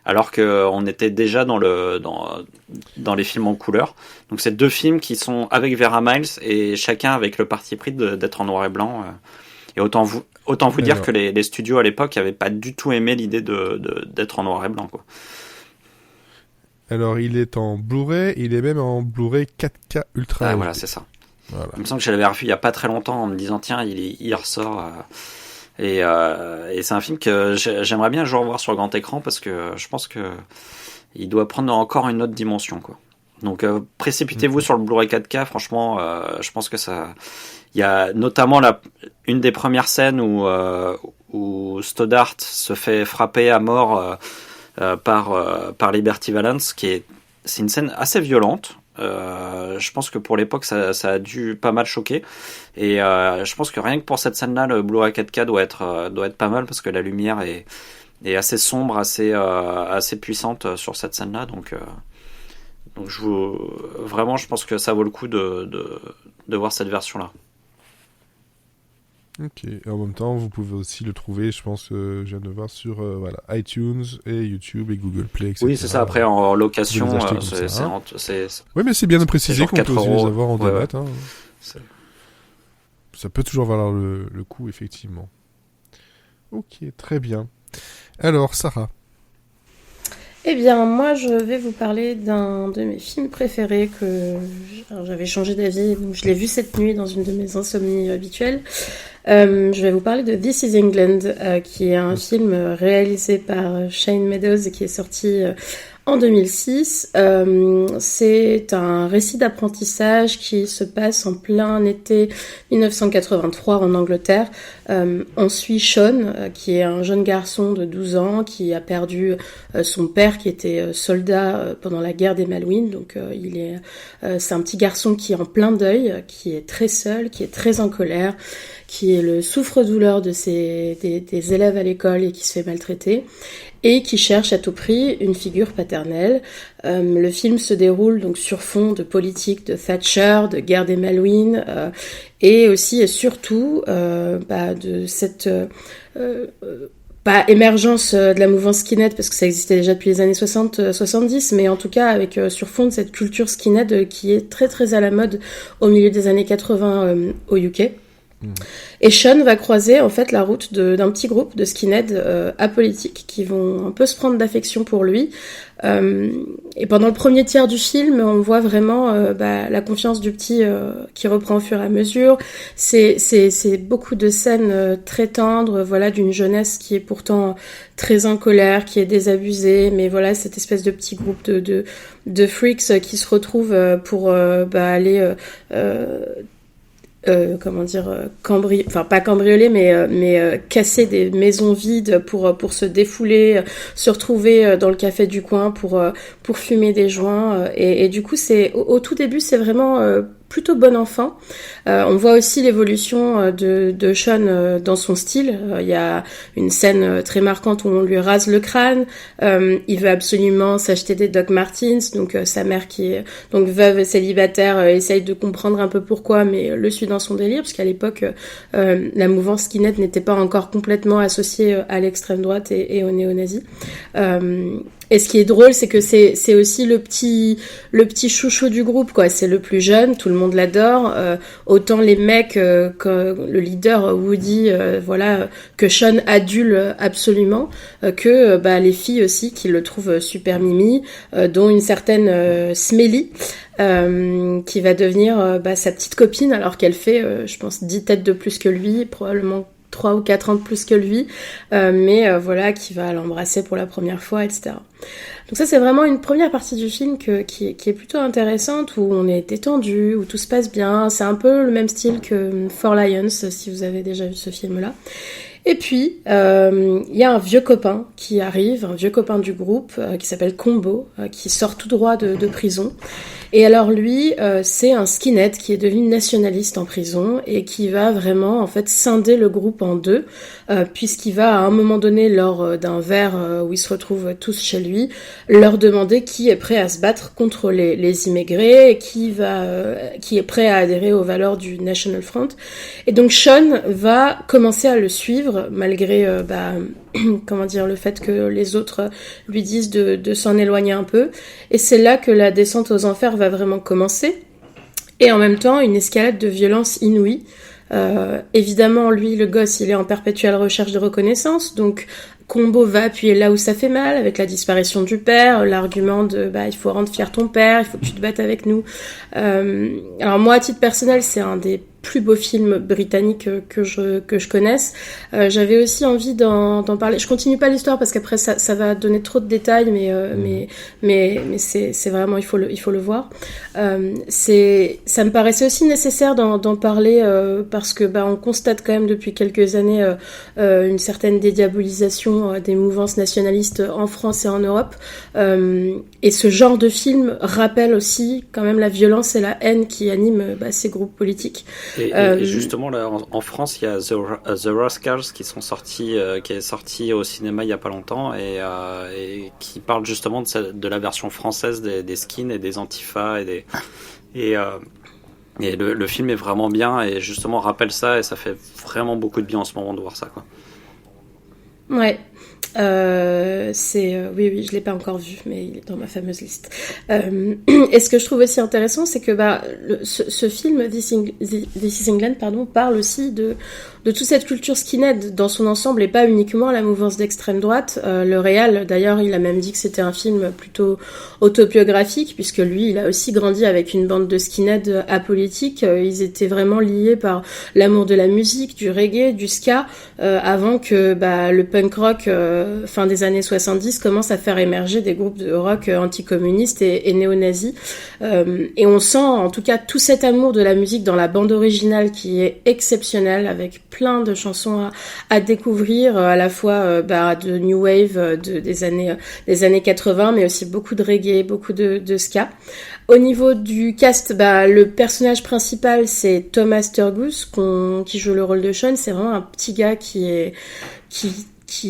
alors que on était déjà dans les films en couleur. Donc c'est 2 films qui sont avec Vera Miles, et chacun avec le parti pris d'être en noir et blanc. Et autant vous dire que les studios à l'époque n'avaient pas du tout aimé l'idée d'être en noir et blanc, quoi. Alors, il est en Blu-ray, il est même en Blu-ray 4K Ultra. Ah, voilà, c'est ça. Voilà. Il me semble que je l'avais revu il y a pas très longtemps en me disant tiens, il ressort. Et c'est un film que j'aimerais bien un jour voir sur grand écran, parce que je pense que il doit prendre encore une autre dimension, quoi. Donc précipitez-vous sur le Blu-ray 4K, franchement, je pense que ça... Il y a notamment une des premières scènes où Stoddart se fait frapper à mort par Liberty Valance, c'est une scène assez violente. Je pense que pour l'époque ça a dû pas mal choquer, et je pense que rien que pour cette scène-là, le Blu-ray 4K doit être pas mal, parce que la lumière est assez sombre, assez puissante sur cette scène-là, donc vraiment, je pense que ça vaut le coup de voir cette version-là. Ok, et en même temps, vous pouvez aussi le trouver, je pense, je viens de voir, sur iTunes et YouTube et Google Play, etc. Oui, c'est ça. Après, en location, Vous les achetez comme ça, c'est Oui, mais c'est bien de préciser genre qu'on peut aussi 4 les €. avoir en Ouais, démat. Hein. Ça peut toujours valoir le coup, effectivement. Ok, très bien. Alors, Sarah. Eh bien, moi, je vais vous parler d'un de mes films préférés alors, j'avais changé d'avis, donc je l'ai vu cette nuit dans une de mes insomnies habituelles. Je vais vous parler de This is England, qui est un film réalisé par Shane Meadows et qui est sorti en 2006. C'est un récit d'apprentissage qui se passe en plein été 1983 en Angleterre. On suit Sean, qui est un jeune garçon de 12 ans qui a perdu son père qui était soldat pendant la guerre des Malouines. Donc c'est un petit garçon qui est en plein deuil, qui est très seul, qui est très en colère, qui est le souffre-douleur des élèves à l'école et qui se fait maltraiter, et qui cherche à tout prix une figure paternelle. Le film se déroule donc sur fond de politique de Thatcher, de guerre des Malouines, et aussi et surtout de cette émergence de la mouvance skinhead, parce que ça existait déjà depuis les années 60-70, mais en tout cas avec sur fond de cette culture skinhead qui est très très à la mode au milieu des années 80 au UK. Et Sean va croiser en fait la route d'un petit groupe de skinheads apolitiques qui vont un peu se prendre d'affection pour lui. Et pendant le premier tiers du film, on voit vraiment la confiance du petit qui reprend au fur et à mesure. C'est beaucoup de scènes très tendres, voilà, d'une jeunesse qui est pourtant très en colère, qui est désabusée, mais voilà, cette espèce de petit groupe de freaks qui se retrouvent pour aller enfin pas cambrioler, mais casser des maisons vides pour se défouler, se retrouver dans le café du coin pour fumer des joints. Et du coup, au tout début, c'est vraiment plutôt bon enfant. On voit aussi l'évolution de Sean dans son style. Il y a une scène très marquante où on lui rase le crâne. Il veut absolument s'acheter des Doc Martens. Donc sa mère qui est donc veuve et célibataire essaye de comprendre un peu pourquoi, mais le suit dans son délire, parce qu'à l'époque la mouvance skinhead n'était pas encore complètement associée à l'extrême droite et aux néo-nazis. Et ce qui est drôle, c'est que c'est aussi le petit chouchou du groupe, quoi. C'est le plus jeune, tout le monde l'adore. Autant les mecs que le leader Woody, que Sean adule absolument, que les filles aussi qui le trouvent super mimi, dont une certaine Smelly. Qui va devenir sa petite copine, alors qu'elle fait, je pense, 10 têtes de plus que lui, probablement 3 ou 4 ans de plus que lui, qui va l'embrasser pour la première fois, etc. Donc ça, c'est vraiment une première partie du film qui est plutôt intéressante, où on est détendu, où tout se passe bien. C'est un peu le même style que Four Lions, si vous avez déjà vu ce film-là. Et puis, il y a un vieux copain qui arrive, un vieux copain du groupe, qui s'appelle Combo, qui sort tout droit de prison. Et alors lui, c'est un skinhead qui est devenu nationaliste en prison et qui va vraiment en fait scinder le groupe en deux, puisqu'il va à un moment donné, lors d'un verre où ils se retrouvent tous chez lui, leur demander qui est prêt à se battre contre les immigrés et qui est prêt à adhérer aux valeurs du National Front. Et donc Sean va commencer à le suivre malgré le fait que les autres lui disent de s'en éloigner un peu. Et c'est là que la descente aux enfers va vraiment commencer. Et en même temps, une escalade de violence inouïe. Évidemment, lui, le gosse, il est en perpétuelle recherche de reconnaissance. Donc, Combo va appuyer là où ça fait mal, avec la disparition du père, l'argument de il faut rendre fier ton père, il faut que tu te battes avec nous. Alors moi, à titre personnel, c'est un des plus beaux films britanniques que je connaisse. J'avais aussi envie d'en parler. Je continue pas l'histoire parce qu'après ça va donner trop de détails, mais c'est vraiment il faut le voir. Ça me paraissait aussi nécessaire d'en parler parce que on constate quand même depuis quelques années une certaine dédiabolisation des mouvances nationalistes en France et en Europe. Et ce genre de film rappelle aussi quand même la violence et la haine qui animent ces groupes politiques. Et justement, là, en France, il y a The Rascals qui est sorti au cinéma il y a pas longtemps et qui parle justement de la version française des skins et des antifas et le film est vraiment bien et justement rappelle ça et ça fait vraiment beaucoup de bien en ce moment de voir ça, quoi. Ouais. Oui, je l'ai pas encore vu, mais il est dans ma fameuse liste. Et ce que je trouve aussi intéressant, c'est que ce film This Is England, parle aussi de toute cette culture skinhead dans son ensemble et pas uniquement la mouvance d'extrême droite. Le réal, d'ailleurs, il a même dit que c'était un film plutôt autobiographique, puisque lui, il a aussi grandi avec une bande de skinhead apolitiques. Ils étaient vraiment liés par l'amour de la musique, du reggae, du ska, avant que le punk rock fin des années 70 commence à faire émerger des groupes de rock anticommunistes et néo-nazis. Et on sent en tout cas tout cet amour de la musique dans la bande originale qui est exceptionnelle, avec plein de chansons à découvrir, à la fois de new wave des années 80, mais aussi beaucoup de reggae, beaucoup de ska. Au niveau du cast, le personnage principal c'est Thomas Turgoose qui joue le rôle de Sean. C'est vraiment un petit gars qui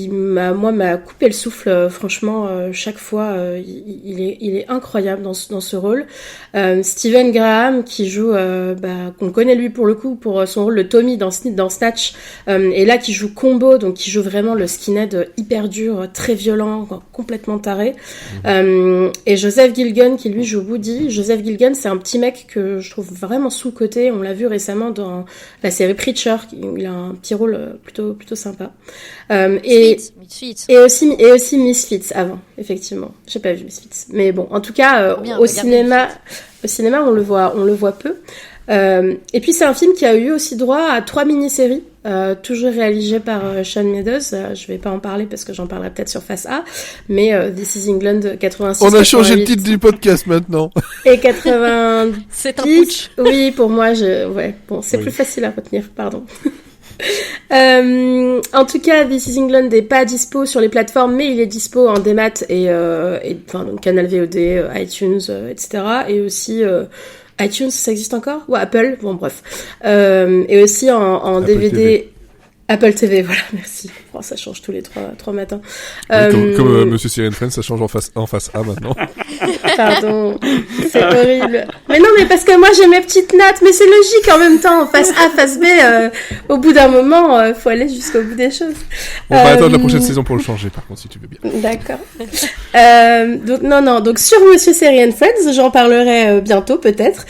m'a coupé le souffle, franchement. Chaque fois il est incroyable dans ce rôle. Stephen Graham qui joue qu'on connaît lui pour le coup pour son rôle de Tommy dans Snatch, et là qui joue Combo, donc qui joue vraiment le skinhead hyper dur, très violent, complètement taré. Et Joseph Gilgun qui lui joue Woody. Joseph Gilgun, c'est un petit mec que je trouve vraiment sous-coté. On l'a vu récemment dans la série Preacher, où il a un petit rôle plutôt sympa. Et aussi Misfits avant, effectivement. J'ai pas vu Misfits, mais bon, en tout cas, au cinéma, on le voit peu. Et puis c'est un film qui a eu aussi droit à 3 mini-séries, toujours réalisées par Sean Meadows. Je vais pas en parler parce que j'en parlerai peut-être sur Face A, mais This is England 86. On a changé le 88, titre du podcast maintenant. Et 90. C'est un putsch. Oui, pour moi, ouais, bon, c'est Oui. plus facile à retenir, pardon. En tout cas, This is England n'est pas dispo sur les plateformes, mais il est dispo en démat et enfin, donc Canal VOD, iTunes, etc. Et aussi iTunes, ça existe encore? Ou Apple, bon bref. Et aussi en Apple DVD. TV. Apple TV, voilà, merci. Oh, ça change tous les trois matins. Oui, comme Monsieur Sirian Friends, ça change en face A maintenant. Pardon, c'est horrible. Mais non, mais parce que moi j'ai mes petites notes, mais c'est logique en même temps. Face A, face B, au bout d'un moment, faut aller jusqu'au bout des choses. On va attendre la prochaine saison pour le changer, par contre, si tu veux bien. D'accord. Donc non, donc sur Monsieur Sirian Friends, j'en parlerai bientôt peut-être.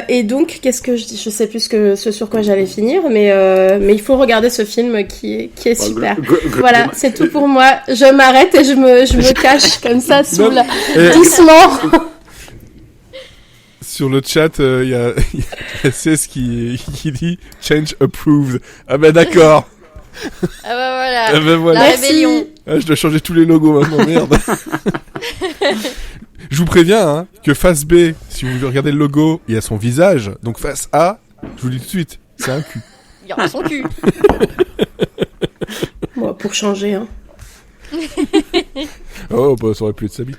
Et donc, qu'est-ce que je dis? Je sais plus ce sur quoi j'allais finir, mais il faut regarder ce film qui est super. Voilà, c'est tout pour moi. Je m'arrête et je me cache comme ça sous la... doucement. Sur le chat, il y a CS qui dit Change approved. Ah ben d'accord. Ah bah voilà. Ah ben voilà. La Merci. rébellion. Ah, je dois changer tous les logos maintenant, merde. Je vous préviens hein, que face B, si vous regardez le logo, il y a son visage. Donc face A, je vous le dis tout de suite, c'est un cul. Il y aura son cul. Bon, pour changer, hein. Oh, bah ça aurait pu être sa bite.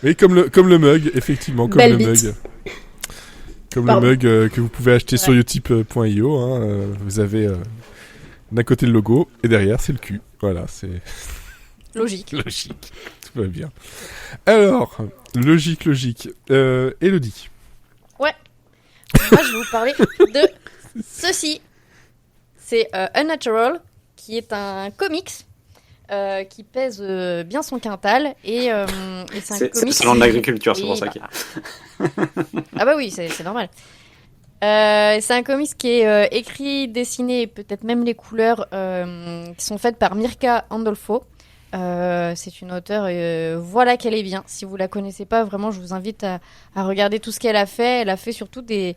Oui, comme le mug, effectivement, comme Belle le bite. mug. Comme Pardon. le mug que vous pouvez acheter sur utip.io. Hein, vous avez d'un côté le logo et derrière c'est le cul. Voilà, c'est Logique. logique. Tout va bien. Alors, logique. Elodie. Moi, je vais vous parler de ceci. C'est Unnatural, qui est un comics qui pèse bien son quintal. Et c'est un C'est comics... le salon de l'agriculture, c'est Oui, pour ça bah. qu'il y a. Ah bah oui, c'est normal. C'est un comics qui est écrit, dessiné, et peut-être même les couleurs qui sont faites par Mirka Andolfo. C'est une auteure, voilà qu'elle est bien. Si vous la connaissez pas, vraiment, je vous invite à regarder tout ce qu'elle a fait. Elle a fait surtout des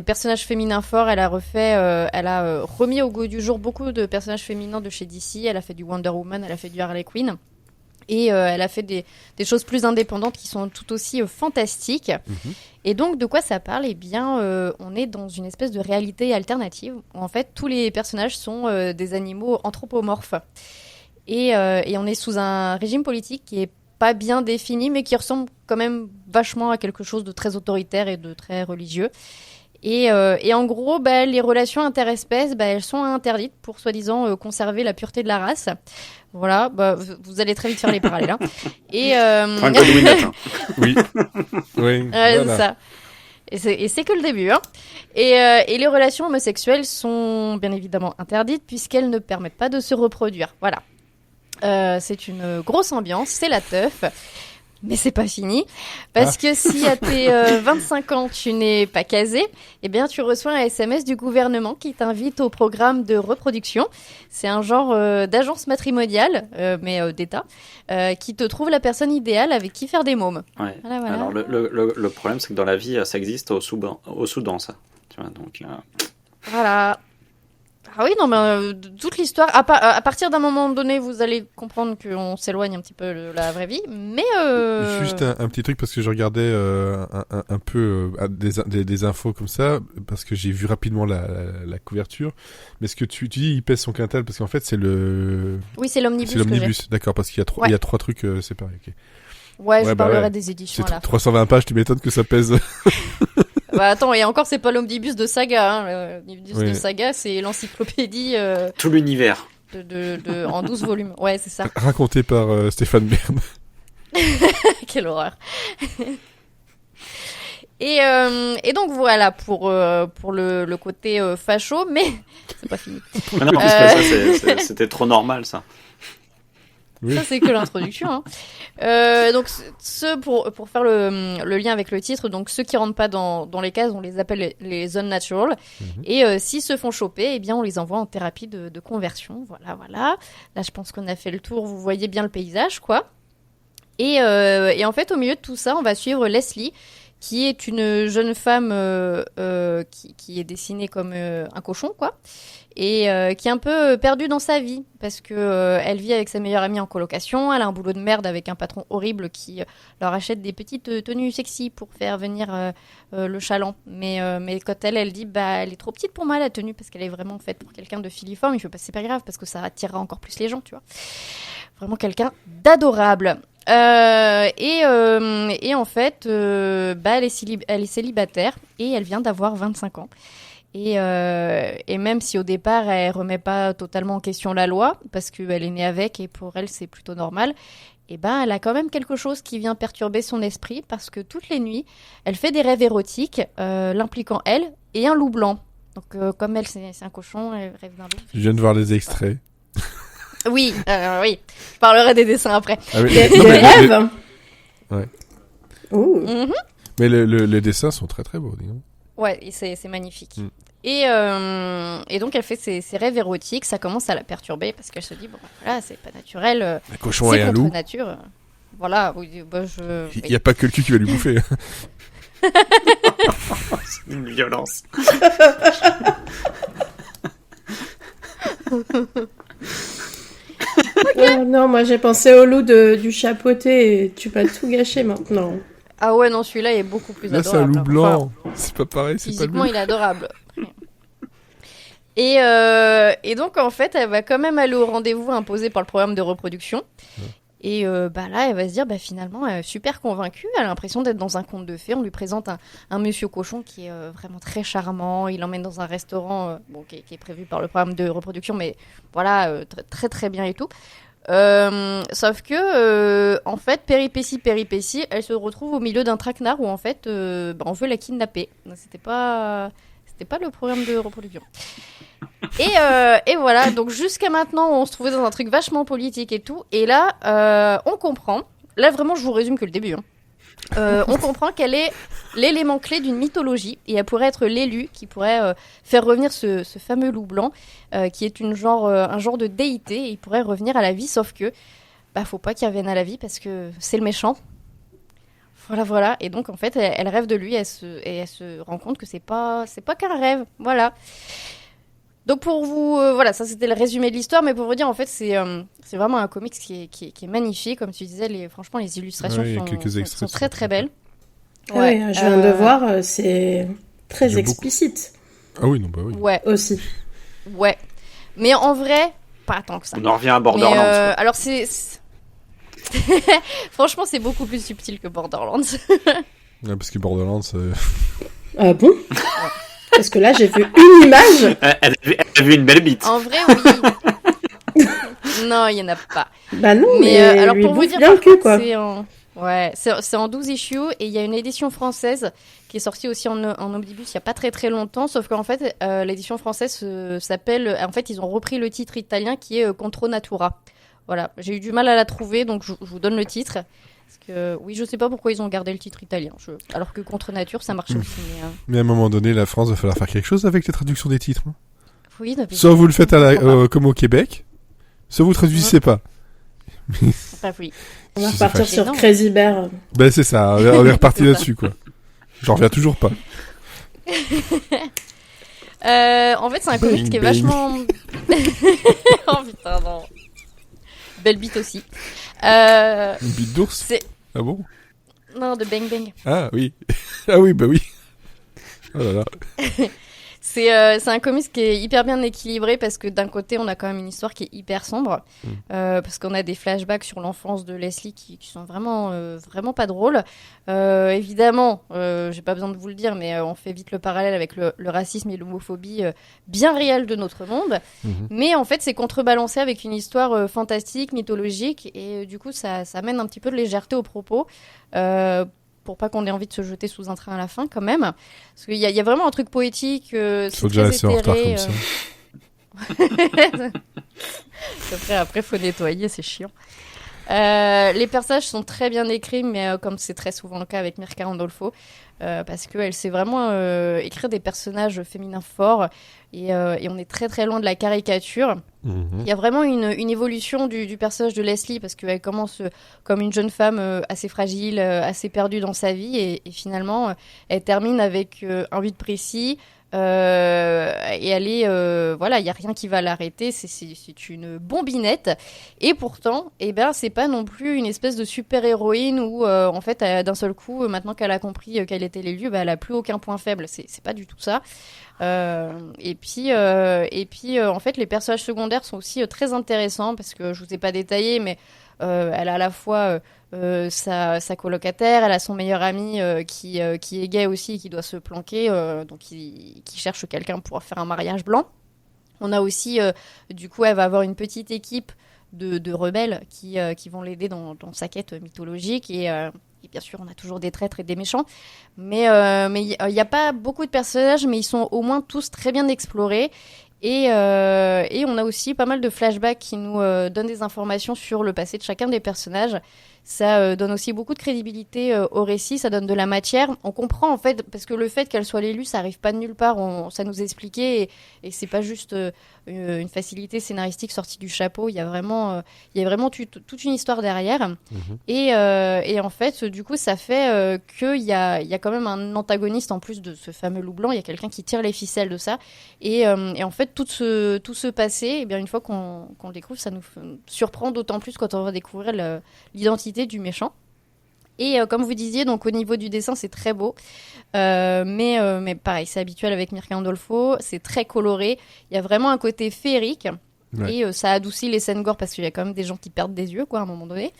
personnages féminins forts. Elle a remis au goût du jour beaucoup de personnages féminins de chez DC. Elle a fait du Wonder Woman, elle a fait du Harley Quinn. Et elle a fait des choses plus indépendantes qui sont tout aussi fantastiques. Mhm. Et donc, de quoi ça parle? Eh bien, on est dans une espèce de réalité alternative où, en fait, tous les personnages sont des animaux anthropomorphes. Et on est sous un régime politique qui est pas bien défini, mais qui ressemble quand même vachement à quelque chose de très autoritaire et de très religieux. Et en gros, les relations interespèces, elles sont interdites pour soi-disant conserver la pureté de la race. Voilà, vous allez très vite faire les parallèles. Hein. Et Enfin, Godwin Nathan. Oui. Oui. ouais, Voilà. c'est ça. Et c'est que le début. Hein. Et les relations homosexuelles sont bien évidemment interdites puisqu'elles ne permettent pas de se reproduire. Voilà. C'est une grosse ambiance, c'est la teuf. Mais c'est pas fini, parce que si à tes 25 ans, tu n'es pas casé, eh bien, tu reçois un SMS du gouvernement qui t'invite au programme de reproduction. C'est un genre d'agence matrimoniale, mais d'État, qui te trouve la personne idéale avec qui faire des mômes. Ouais. Voilà. Alors le problème, c'est que dans la vie, ça existe au Soudan, ça. Tu vois, donc. Voilà. Ah oui, non, mais toute l'histoire, à partir d'un moment donné, vous allez comprendre qu'on s'éloigne un petit peu de la vraie vie, mais... Juste un petit truc, parce que je regardais un peu des infos comme ça, parce que j'ai vu rapidement la couverture. Mais ce que tu dis, il pèse son quintal, parce qu'en fait, c'est le... Oui, c'est l'omnibus C'est l'omnibus, d'accord, parce qu'il y a Ouais. il y a 3 trucs séparés. Okay. Ouais, je Ouais, parlerai ouais. des éditions C'est à la fin. 320 pages, tu m'étonnes que ça pèse. Attends, et encore, c'est pas l'omnibus de Saga. Hein. L'omnibus Oui. de Saga, c'est l'encyclopédie Tout l'univers. en 12 volumes. Ouais, c'est ça. Raconté par Stéphane Bern. Quelle horreur. Et donc voilà pour le côté facho, mais c'est pas fini. Mais non, parce que ça, c'était trop normal, ça. Oui. Ça, c'est que l'introduction. Hein. Donc, pour faire le lien avec le titre, donc ceux qui rentrent pas dans les cases, on les appelle les unnatural. Mhm. Et s'ils se font choper, eh bien, on les envoie en thérapie de conversion. Voilà. Là, je pense qu'on a fait le tour. Vous voyez bien le paysage, quoi. Et en fait, au milieu de tout ça, on va suivre Leslie, qui est une jeune femme qui est dessinée comme un cochon, quoi, et qui est un peu perdue dans sa vie, parce que elle vit avec sa meilleure amie en colocation, elle a un boulot de merde avec un patron horrible qui leur achète des petites tenues sexy pour faire venir le chaland. Mais quand elle dit, elle est trop petite pour moi la tenue, parce qu'elle est vraiment faite pour quelqu'un de filiforme, il fait, c'est pas grave, parce que ça attirera encore plus les gens, tu vois. Vraiment quelqu'un d'adorable. Et en fait, elle est célibataire et elle vient d'avoir 25 ans. Et même si au départ, elle remet pas totalement en question la loi, parce qu'elle est née avec et pour elle, c'est plutôt normal, et elle a quand même quelque chose qui vient perturber son esprit, parce que toutes les nuits, elle fait des rêves érotiques, l'impliquant elle et un loup blanc. Donc, comme elle, c'est un cochon, elle rêve d'un loup. Je viens de voir les extraits. Oui, oui. Je parlerai des dessins après. Ah oui. Des Non, mais rêves. Ouais. Ouh. Mhm. Mais les dessins sont très très beaux, dis donc. Ouais, et c'est magnifique. Et donc, elle fait ses rêves érotiques. Ça commence à la perturber parce qu'elle se dit, bon, voilà, c'est pas naturel. Un cochon et C'est un contre loup. nature. Voilà, oui, Il n'y a pas que le cul qui va lui bouffer. C'est une violence. Oh, non, moi j'ai pensé au loup du chapeauté et tu vas tout gâcher maintenant. Ah ouais, non, celui-là est beaucoup plus Là, c'est un adorable. loup blanc. C'est pas pareil, c'est pas le Physiquement, même. il est adorable. Et donc, en fait, elle va quand même aller au rendez-vous imposé par le programme de reproduction. Et là, elle va se dire, finalement, elle est super convaincue. Elle a l'impression d'être dans un conte de fées. On lui présente un monsieur cochon qui est vraiment très charmant. Il l'emmène dans un restaurant qui est prévu par le programme de reproduction, mais voilà, très très bien et tout. Sauf que, en fait, péripétie, elle se retrouve au milieu d'un traquenard où, en fait, on veut la kidnapper. C'était pas le programme de reproduction. Et voilà, donc jusqu'à maintenant, on se trouvait dans un truc vachement politique et tout. Et là, on comprend. Là, vraiment, je vous résume que le début. On comprend qu'elle est l'élément clé d'une mythologie. Et elle pourrait être l'élu qui pourrait faire revenir ce fameux loup blanc, qui est un genre de déité. Et il pourrait revenir à la vie, sauf que faut pas qu'il revienne à la vie parce que c'est le méchant. Voilà. Et donc, en fait, elle rêve de lui et elle se rend compte que c'est pas qu'un rêve. Voilà. Donc pour vous, voilà, ça c'était le résumé de l'histoire, mais pour vous dire, en fait, c'est vraiment un comics qui est magnifique, comme tu disais, franchement, les illustrations sont très très belles. Ouais, je viens de voir, c'est très Il y a beaucoup. explicite Ah oui, non, bah oui. Ouais, aussi. ouais. Mais en vrai, pas tant que ça. On en revient à Mais, Borderlands. alors franchement, c'est beaucoup plus subtil que Borderlands. Ouais, parce que Borderlands, Ah bon? Parce que là, j'ai vu une image. Elle a vu une belle bite. En vrai, oui. Non, il y en a pas. Bah non, mais, alors lui pour vous bouffe dire, bien par le cul, contre, quoi. c'est en 12 issues et il y a une édition française qui est sortie aussi en omnibus il y a pas très très longtemps, sauf qu'en fait l'édition française s'appelle, en fait ils ont repris le titre italien qui est Contro Natura. Voilà, j'ai eu du mal à la trouver, donc je vous donne le titre. Parce que oui, je sais pas pourquoi ils ont gardé le titre italien, alors que Contre Nature ça marche aussi. mais à un moment donné, la France va falloir faire quelque chose avec les traductions des titres. Hein. Oui, Soit vous le faites comme au Québec, soit vous traduisez pas. Bref, oui. On va Si, c'est repartir facile. sur Crazy Bear. Ben c'est ça, on est reparti là-dessus quoi. J'en reviens toujours pas. En fait, c'est un comics qui est Bang, bang. vachement. Oh putain, non. Belle bite aussi. Une bite d'ours. C'est. Ah bon? Non, de Bang Bang. Ah oui. Ah oui, bah oui. Oh là là. C'est un comics qui est hyper bien équilibré parce que d'un côté, on a quand même une histoire qui est hyper sombre. Parce qu'on a des flashbacks sur l'enfance de Leslie qui sont vraiment, vraiment pas drôles. Évidemment, j'ai pas besoin de vous le dire, mais on fait vite le parallèle avec le racisme et l'homophobie bien réelle de notre monde. Mais en fait, c'est contrebalancé avec une histoire fantastique, mythologique. Et du coup, ça amène un petit peu de légèreté au propos. Pour pas qu'on ait envie de se jeter sous un train à la fin, quand même. Parce qu'il y a vraiment un truc poétique. Faut C'est déjà très rester en retard éthéré, comme ça. Après, faut nettoyer, c'est chiant. Les personnages sont très bien écrits, mais comme c'est très souvent le cas avec Mirka Andolfo, parce qu'elle sait vraiment écrire des personnages féminins forts et on est très très loin de la caricature. Il y a vraiment une évolution du personnage de Leslie parce qu'elle commence comme une jeune femme assez fragile, assez perdue dans sa vie et finalement elle termine avec un but précis. Et elle est voilà, il y a rien qui va l'arrêter, c'est une bombinette et pourtant c'est pas non plus une espèce de super héroïne où en fait d'un seul coup maintenant qu'elle a compris quel était l'élu, elle a plus aucun point faible, c'est pas du tout ça. Et puis en fait les personnages secondaires sont aussi très intéressants parce que je vous ai pas détaillé mais elle a à la fois sa colocataire, elle a son meilleur ami qui est gay aussi et qui doit se planquer, donc qui cherche quelqu'un pour faire un mariage blanc. On a aussi, du coup, elle va avoir une petite équipe de rebelles qui vont l'aider dans sa quête mythologique et bien sûr, on a toujours des traîtres et des méchants. Mais il n'y a pas beaucoup de personnages, mais ils sont au moins tous très bien explorés. Et on a aussi pas mal de flashbacks qui nous donnent des informations sur le passé de chacun des personnages. Ça donne aussi beaucoup de crédibilité au récit, ça donne de la matière. On comprend en fait, parce que le fait qu'elle soit l'élu, ça arrive pas de nulle part, ça nous est expliqué et c'est pas juste une facilité scénaristique sortie du chapeau. Il y a vraiment toute une histoire derrière. Et en fait, du coup, ça fait qu'il y a quand même un antagoniste en plus de ce fameux loup blanc. Il y a quelqu'un qui tire les ficelles de ça. Et en fait, tout ce passé, eh bien, une fois qu'on le découvre, ça nous surprend d'autant plus quand on va découvrir l'identité du méchant. Et comme vous disiez, donc au niveau du dessin, c'est très beau. Mais pareil, c'est habituel avec Mirka Andolfo. C'est très coloré. Il y a vraiment un côté féerique. Ouais. Et ça adoucit les scènes gore parce qu'il y a quand même des gens qui perdent des yeux, quoi, à un moment donné.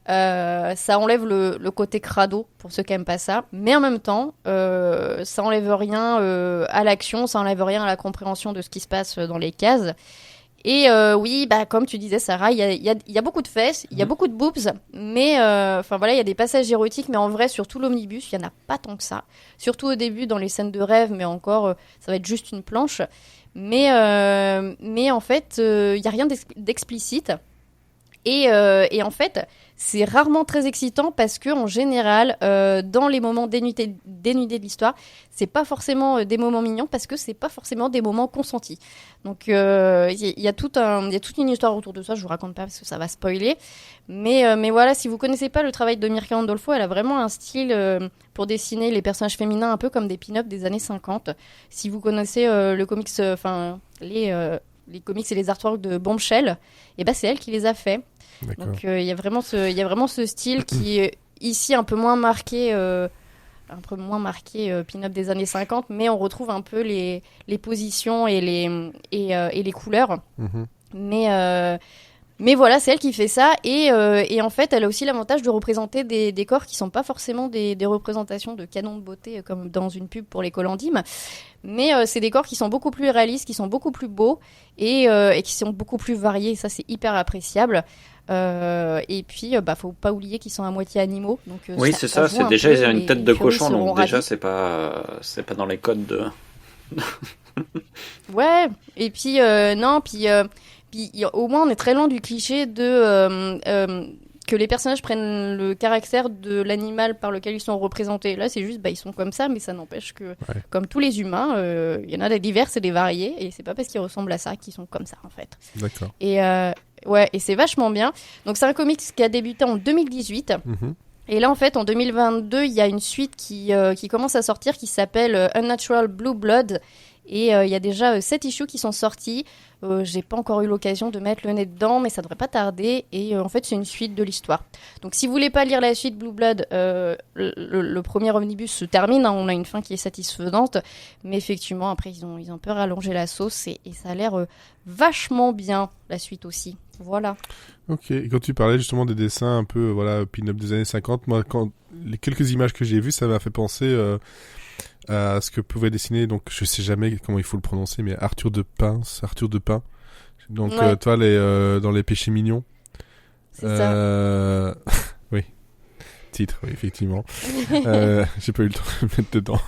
Ça enlève le côté crado pour ceux qui n'aiment pas ça. Mais en même temps, ça enlève rien à l'action. Ça enlève rien à la compréhension de ce qui se passe dans les cases. Et oui, comme tu disais, Sarah, il y a beaucoup de fesses, il y a beaucoup de boobs, mais voilà, il y a des passages érotiques, mais en vrai, sur tout l'omnibus, il y en a pas tant que ça. Surtout au début, dans les scènes de rêve, mais encore, ça va être juste une planche. Mais en fait, il y a rien d'explicite. Et en fait, c'est rarement très excitant parce que en général, dans les moments dénudés de l'histoire, c'est pas forcément des moments mignons parce que c'est pas forcément des moments consentis. Donc il y a toute une histoire autour de ça. Je vous raconte pas parce que ça va spoiler. Mais voilà, si vous connaissez pas le travail de Mirka Andolfo, elle a vraiment un style pour dessiner les personnages féminins un peu comme des pin-up des années 50. Si vous connaissez le comics, les comics et les artworks de Bombshell, et c'est elle qui les a fait. D'accord. Donc il y a vraiment ce style qui est ici un peu moins marqué pin-up des années 50, mais on retrouve un peu les positions et les couleurs. Mais voilà, c'est elle qui fait ça et en fait, elle a aussi l'avantage de représenter des décors qui sont pas forcément des représentations de canons de beauté comme dans une pub pour les Colandim, mais c'est des décors qui sont beaucoup plus réalistes, qui sont beaucoup plus beaux et qui sont beaucoup plus variés. Ça, c'est hyper appréciable. Et puis, faut pas oublier qu'ils sont à moitié animaux. Donc, oui, c'est ça. C'est déjà ils ont une tête de cochon, donc déjà c'est pas dans les codes de. Ouais. Et puis non, puis au moins on est très loin du cliché de que les personnages prennent le caractère de l'animal par lequel ils sont représentés. Là, c'est juste, ils sont comme ça, mais ça n'empêche que, comme tous les humains, il y en a des divers et des variés, et c'est pas parce qu'ils ressemblent à ça qu'ils sont comme ça, en fait. D'accord. Et c'est vachement bien. Donc, c'est un comics qui a débuté en 2018. Et là, en fait, en 2022, il y a une suite qui commence à sortir qui s'appelle Unnatural Blue Blood. Et il y a déjà 7 issues qui sont sortis. J'ai pas encore eu l'occasion de mettre le nez dedans, mais ça devrait pas tarder. Et en fait, c'est une suite de l'histoire. Donc, si vous voulez pas lire la suite Blue Blood, le premier omnibus se termine. On a une fin qui est satisfaisante. Mais effectivement, après, ils ont un peu rallongé la sauce. Et ça a l'air vachement bien, la suite aussi. Voilà. Ok. Et quand tu parlais justement des dessins un peu pin-up des années 50, moi, les quelques images que j'ai vues, ça m'a fait penser à ce que pouvait dessiner, donc je sais jamais comment il faut le prononcer, mais Arthur de Pin. Donc toi, dans les péchés mignons. C'est ça. Oui. Titre, oui, effectivement. J'ai pas eu le temps de le mettre dedans.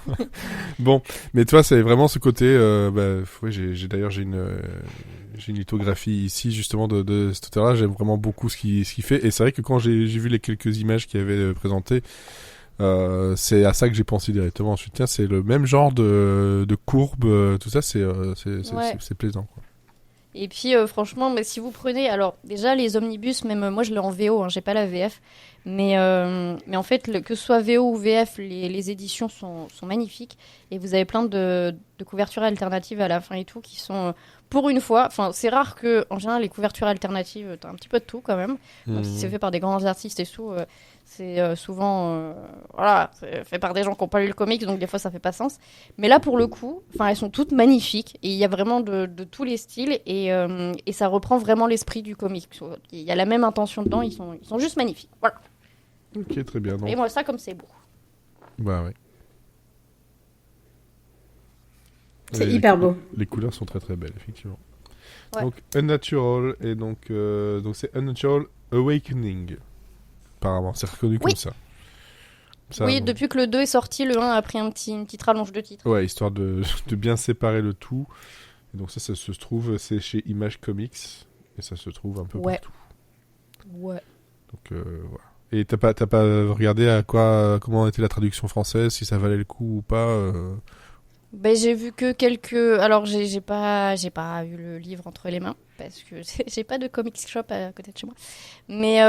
Bon, mais toi, c'est vraiment ce côté. J'ai une lithographie ici justement de cet auteur-là. J'aime vraiment beaucoup ce qu'il fait, et c'est vrai que quand j'ai vu les quelques images qu'il avait présentées, C'est à ça que j'ai pensé directement. Ensuite, tiens, c'est le même genre de courbe, tout ça, c'est plaisant, quoi. Et puis franchement, mais si vous prenez, alors déjà les omnibus, même moi je l'ai en VO, hein, j'ai pas la VF, mais en fait que ce soit VO ou VF, les éditions sont magnifiques et vous avez plein de couvertures alternatives à la fin et tout qui sont pour une fois, enfin c'est rare que en général les couvertures alternatives t'as un petit peu de tout quand même, même si c'est fait par des grands artistes et tout. C'est souvent voilà, c'est fait par des gens qui n'ont pas lu le comics, donc des fois ça fait pas sens. Mais là pour le coup, enfin elles sont toutes magnifiques et il y a vraiment de tous les styles et ça reprend vraiment l'esprit du comics. Il y a la même intention dedans, ils sont juste magnifiques. Voilà. Ok, très bien. Donc... Et moi ça comme c'est beau. Bah ouais. C'est hyper beau. Les couleurs sont très très belles, effectivement. Ouais. Donc Unnatural et donc c'est Unnatural Awakening. Apparemment, c'est reconnu comme ça. Oui, depuis que le 2 est sorti, le 1 a pris une petite rallonge de titre. Ouais, histoire de bien séparer le tout. Et donc ça se trouve, c'est chez Image Comics. Et ça se trouve un peu partout. Ouais. Donc voilà. Et t'as pas regardé comment était la traduction française, si ça valait le coup ou pas Ben, j'ai vu que quelques... Alors, j'ai pas eu le livre entre les mains, parce que j'ai pas de comics shop à côté de chez moi. Mais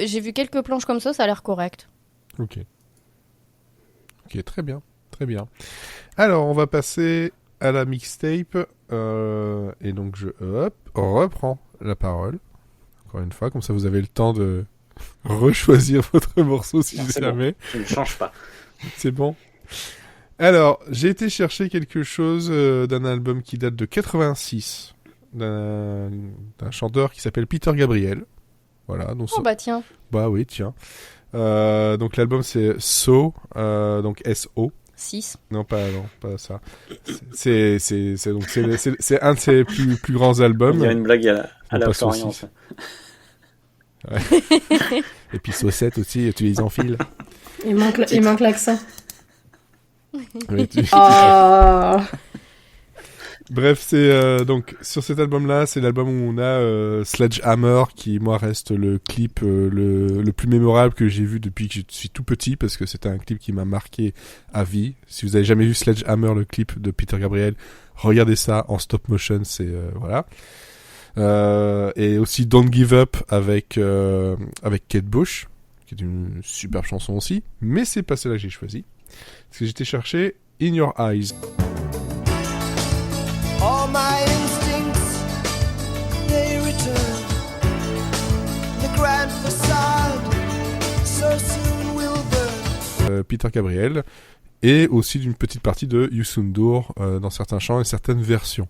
j'ai vu quelques planches comme ça a l'air correct. Ok, très bien, très bien. Alors, on va passer à la mixtape. Et donc, je reprends la parole. Encore une fois, comme ça vous avez le temps de rechoisir votre morceau si jamais. Bon. Tu ne changes pas. C'est bon. Alors, j'ai été chercher quelque chose d'un album qui date de 86, d'un chanteur qui s'appelle Peter Gabriel. Voilà. Donc bah tiens. Bah oui, tiens. Donc l'album c'est So, donc S-O. 6. Non, pas ça. C'est un de ses plus grands albums. Il y a une blague à la Florian. Ouais. Et puis Saucette aussi, tu les enfiles. Il manque l'accent. Ouais, Oh. Bref, c'est donc sur cet album-là, c'est l'album où on a Sledgehammer, qui moi reste le clip le plus mémorable que j'ai vu depuis que je suis tout petit, parce que c'était un clip qui m'a marqué à vie. Si vous avez jamais vu Sledgehammer, le clip de Peter Gabriel, regardez ça en stop motion, c'est voilà. Et aussi Don't Give Up avec Kate Bush, qui est une superbe chanson aussi, mais c'est pas celle-là que j'ai choisi. Parce que j'étais cherché In Your Eyes. All my instincts, they return. The grand facade, so soon will burn. Peter Gabriel, et aussi d'une petite partie de Youssou N'Dour dans certains chants et certaines versions.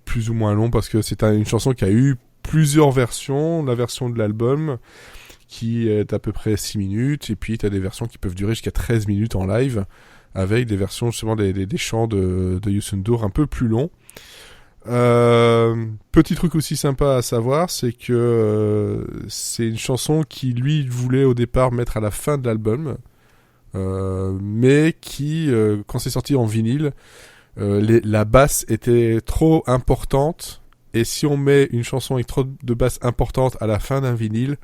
Plus ou moins long, parce que c'est une chanson qui a eu plusieurs versions. La version de l'album, qui est à peu près 6 minutes, et puis tu as des versions qui peuvent durer jusqu'à 13 minutes en live, avec des versions justement des chants de Youssou N'Dour un peu plus longs. Petit truc aussi sympa à savoir, c'est que c'est une chanson qui lui voulait au départ mettre à la fin de l'album, mais qui, quand c'est sorti en vinyle, la basse était trop importante, et si on met une chanson avec trop de basse importante à la fin d'un vinyle,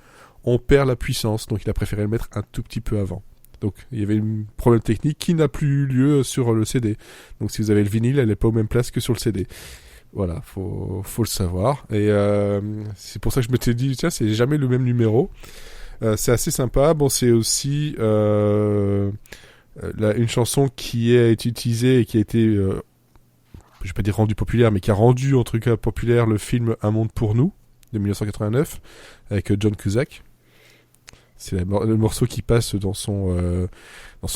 on perd la puissance, donc il a préféré le mettre un tout petit peu avant. Donc il y avait un problème technique qui n'a plus eu lieu sur le CD. Donc si vous avez le vinyle, elle n'est pas aux mêmes places que sur le CD. Voilà, faut le savoir. Et c'est pour ça que je m'étais dit, tiens, c'est jamais le même numéro. C'est assez sympa. Bon, c'est aussi une chanson qui a été utilisée et qui a été, je vais pas dire rendue populaire, mais qui a rendu en tout cas populaire le film Un monde pour nous de 1989 avec John Cusack. C'est le morceau qui passe dans son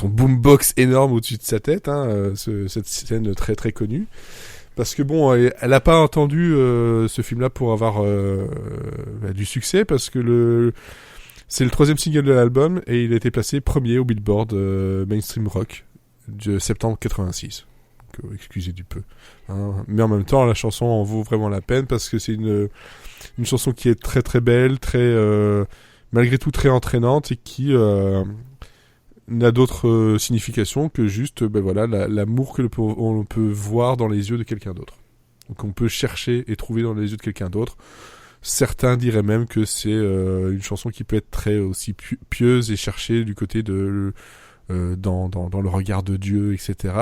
boombox énorme au-dessus de sa tête, hein, cette scène très très connue. Parce que bon, elle a pas entendu ce film-là pour avoir du succès, parce que c'est le 3e single de l'album et il a été placé premier au Billboard Mainstream Rock de septembre 86. Donc, excusez du peu. Hein. Mais en même temps, la chanson en vaut vraiment la peine, parce que c'est une chanson qui est très très belle, très malgré tout très entraînante, et qui n'a d'autre signification que juste voilà, l'amour que on peut voir dans les yeux de quelqu'un d'autre. Donc on peut chercher et trouver dans les yeux de quelqu'un d'autre Certains diraient même que c'est une chanson qui peut être très aussi pieuse et cherchée du côté de dans le regard de Dieu, etc.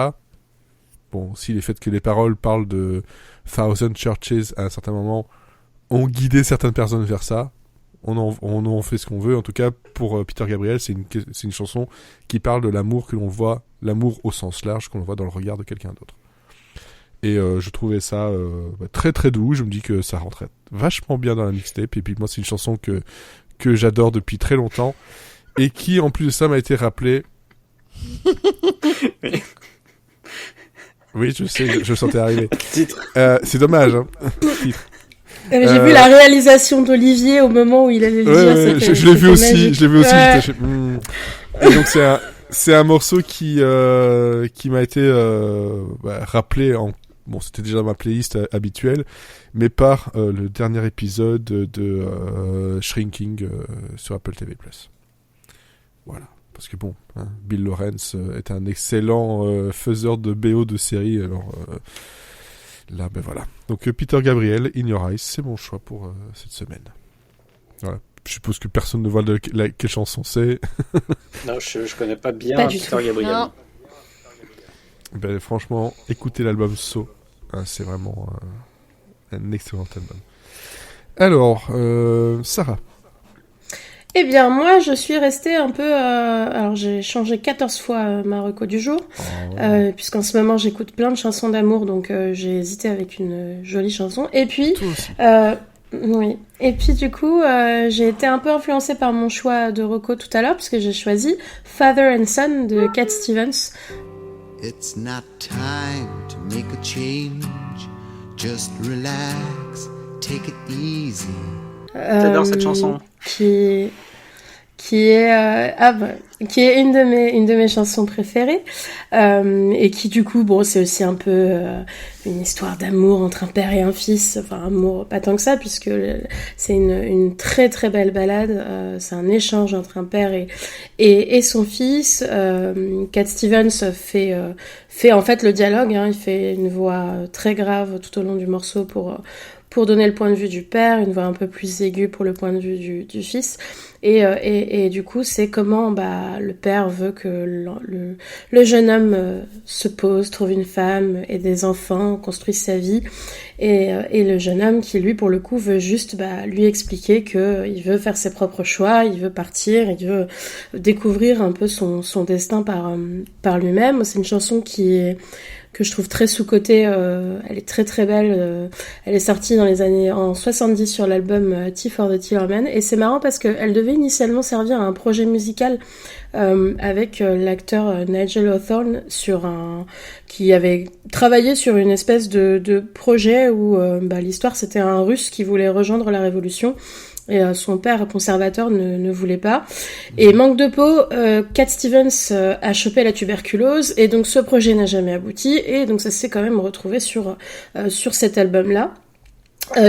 Bon, aussi les faits que les paroles parlent de Thousand Churches à un certain moment ont guidé certaines personnes vers ça. On en fait ce qu'on veut. En tout cas, pour Peter Gabriel, c'est une chanson qui parle de l'amour que l'on voit, l'amour au sens large, qu'on voit dans le regard de quelqu'un d'autre. Et je trouvais ça très très doux. Je me dis que ça rentrait vachement bien dans la mixtape. Et puis moi, c'est une chanson que j'adore depuis très longtemps. Et qui, en plus de ça, m'a été rappelée... Oui, je sais, je le sentais arriver. C'est dommage, hein. Titre. J'ai vu la réalisation d'Olivier au moment où il allait le dire. Je l'ai vu aussi. Magique. Je l'ai vu aussi. Et donc c'est un morceau qui m'a été rappelé bon, c'était déjà dans ma playlist habituelle, mais par le dernier épisode de Shrinking sur Apple TV+. Voilà. Parce que bon, hein, Bill Lawrence est un excellent faiseur de BO de séries, alors là, ben voilà. Donc Peter Gabriel, In Your Eyes, c'est mon choix pour cette semaine. Voilà. Je suppose que personne ne voit quelle chanson c'est. Non, je connais pas bien Pas du Peter tout. Gabriel. Non. Ben franchement, écoutez l'album So, hein, c'est vraiment un excellent album. Alors, Sarah. Eh bien, moi, je suis restée un peu... alors, j'ai changé 14 fois ma reco du jour, puisqu'en ce moment, j'écoute plein de chansons d'amour, donc j'ai hésité avec une jolie chanson. Et puis... Toi aussi. Oui. Et puis, du coup, j'ai été un peu influencée par mon choix de reco tout à l'heure, puisque j'ai choisi Father and Son de Cat Stevens. It's not time to make a change. Just relax, take it easy. J'adore cette chanson. Qui est une de mes chansons préférées, et qui du coup, bon, c'est aussi un peu une histoire d'amour entre un père et un fils, enfin amour pas tant que ça, puisque c'est une très très belle ballade, c'est un échange entre un père et son fils. Cat Stevens fait en fait le dialogue, hein, il fait une voix très grave tout au long du morceau pour donner le point de vue du père, une voix un peu plus aiguë pour le point de vue du fils. Et du coup, c'est comment le père veut que le jeune homme se pose, trouve une femme et des enfants, construise sa vie. Et le jeune homme qui, lui, pour le coup, veut juste lui expliquer qu'il veut faire ses propres choix, il veut partir, il veut découvrir un peu son destin par lui-même. C'est une chanson que je trouve très sous-cotée, elle est très très belle, elle est sortie dans les années en 70 sur l'album Tea for the Tillerman, et c'est marrant parce qu'elle devait initialement servir à un projet musical avec l'acteur Nigel Hawthorne qui avait travaillé sur une espèce de projet où l'histoire c'était un Russe qui voulait rejoindre la révolution. Et son père conservateur ne voulait pas. Et manque de peau, Cat Stevens a chopé la tuberculose, et donc ce projet n'a jamais abouti, et donc ça s'est quand même retrouvé sur cet album-là.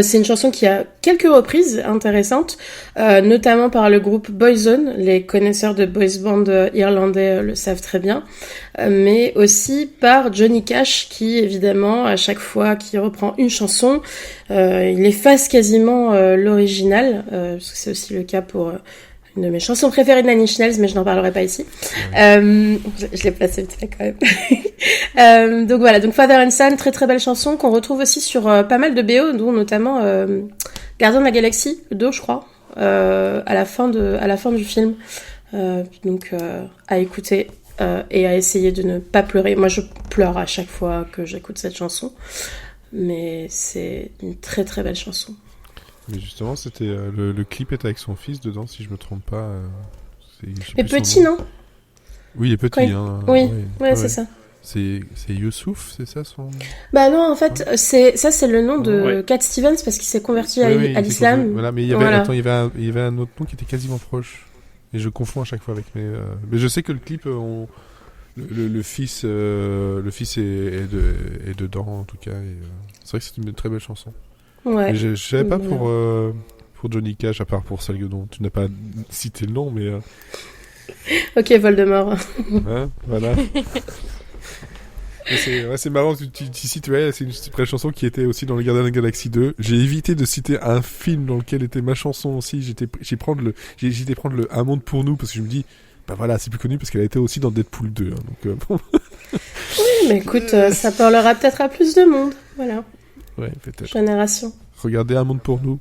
C'est une chanson qui a quelques reprises intéressantes, notamment par le groupe Boyzone. Les connaisseurs de boys band irlandais le savent très bien, mais aussi par Johnny Cash, qui évidemment à chaque fois qu'il reprend une chanson, il efface quasiment l'original, parce que c'est aussi le cas pour une de mes chansons préférées de Nine Inch Nails, mais je n'en parlerai pas ici. Je l'ai placé vite fait quand même. Donc voilà, donc Father and Son, très très belle chanson qu'on retrouve aussi sur pas mal de BO, dont notamment Gardien de la Galaxie, le 2 je crois, à la fin du film. Donc à écouter et à essayer de ne pas pleurer. Moi je pleure à chaque fois que j'écoute cette chanson, mais c'est une très très belle chanson. Mais justement, c'était le clip est avec son fils dedans, si je me trompe pas. Mais petit, non ? Oui, il est petit. Oui, hein. ouais, c'est ça. C'est Youssouf, c'est ça son... Bah non, en fait, c'est le nom de Cat Stevens parce qu'il s'est converti à l'islam. Voilà, mais il y avait un autre nom qui était quasiment proche. Et je confonds à chaque fois avec mes... Mais je sais que le clip, le fils est dedans, en tout cas. Et, c'est vrai que c'est une très belle chanson. Ouais. Mais je savais pas pour Johnny Cash, à part pour celle dont tu n'as pas cité le nom, mais... Ok, Voldemort. Hein, voilà. C'est marrant que tu cites, ouais, c'est une vraie chanson qui était aussi dans les Gardiens de la Galaxie 2. J'ai évité de citer un film dans lequel était ma chanson aussi. J'ai hésité prendre le Un monde pour nous parce que je me dis, bah voilà, c'est plus connu parce qu'elle a été aussi dans Deadpool 2. Hein, donc bon. Oui, mais écoute, ça parlera peut-être à plus de monde. Voilà. Ouais, peut-être. Génération. Regardez Un monde pour nous.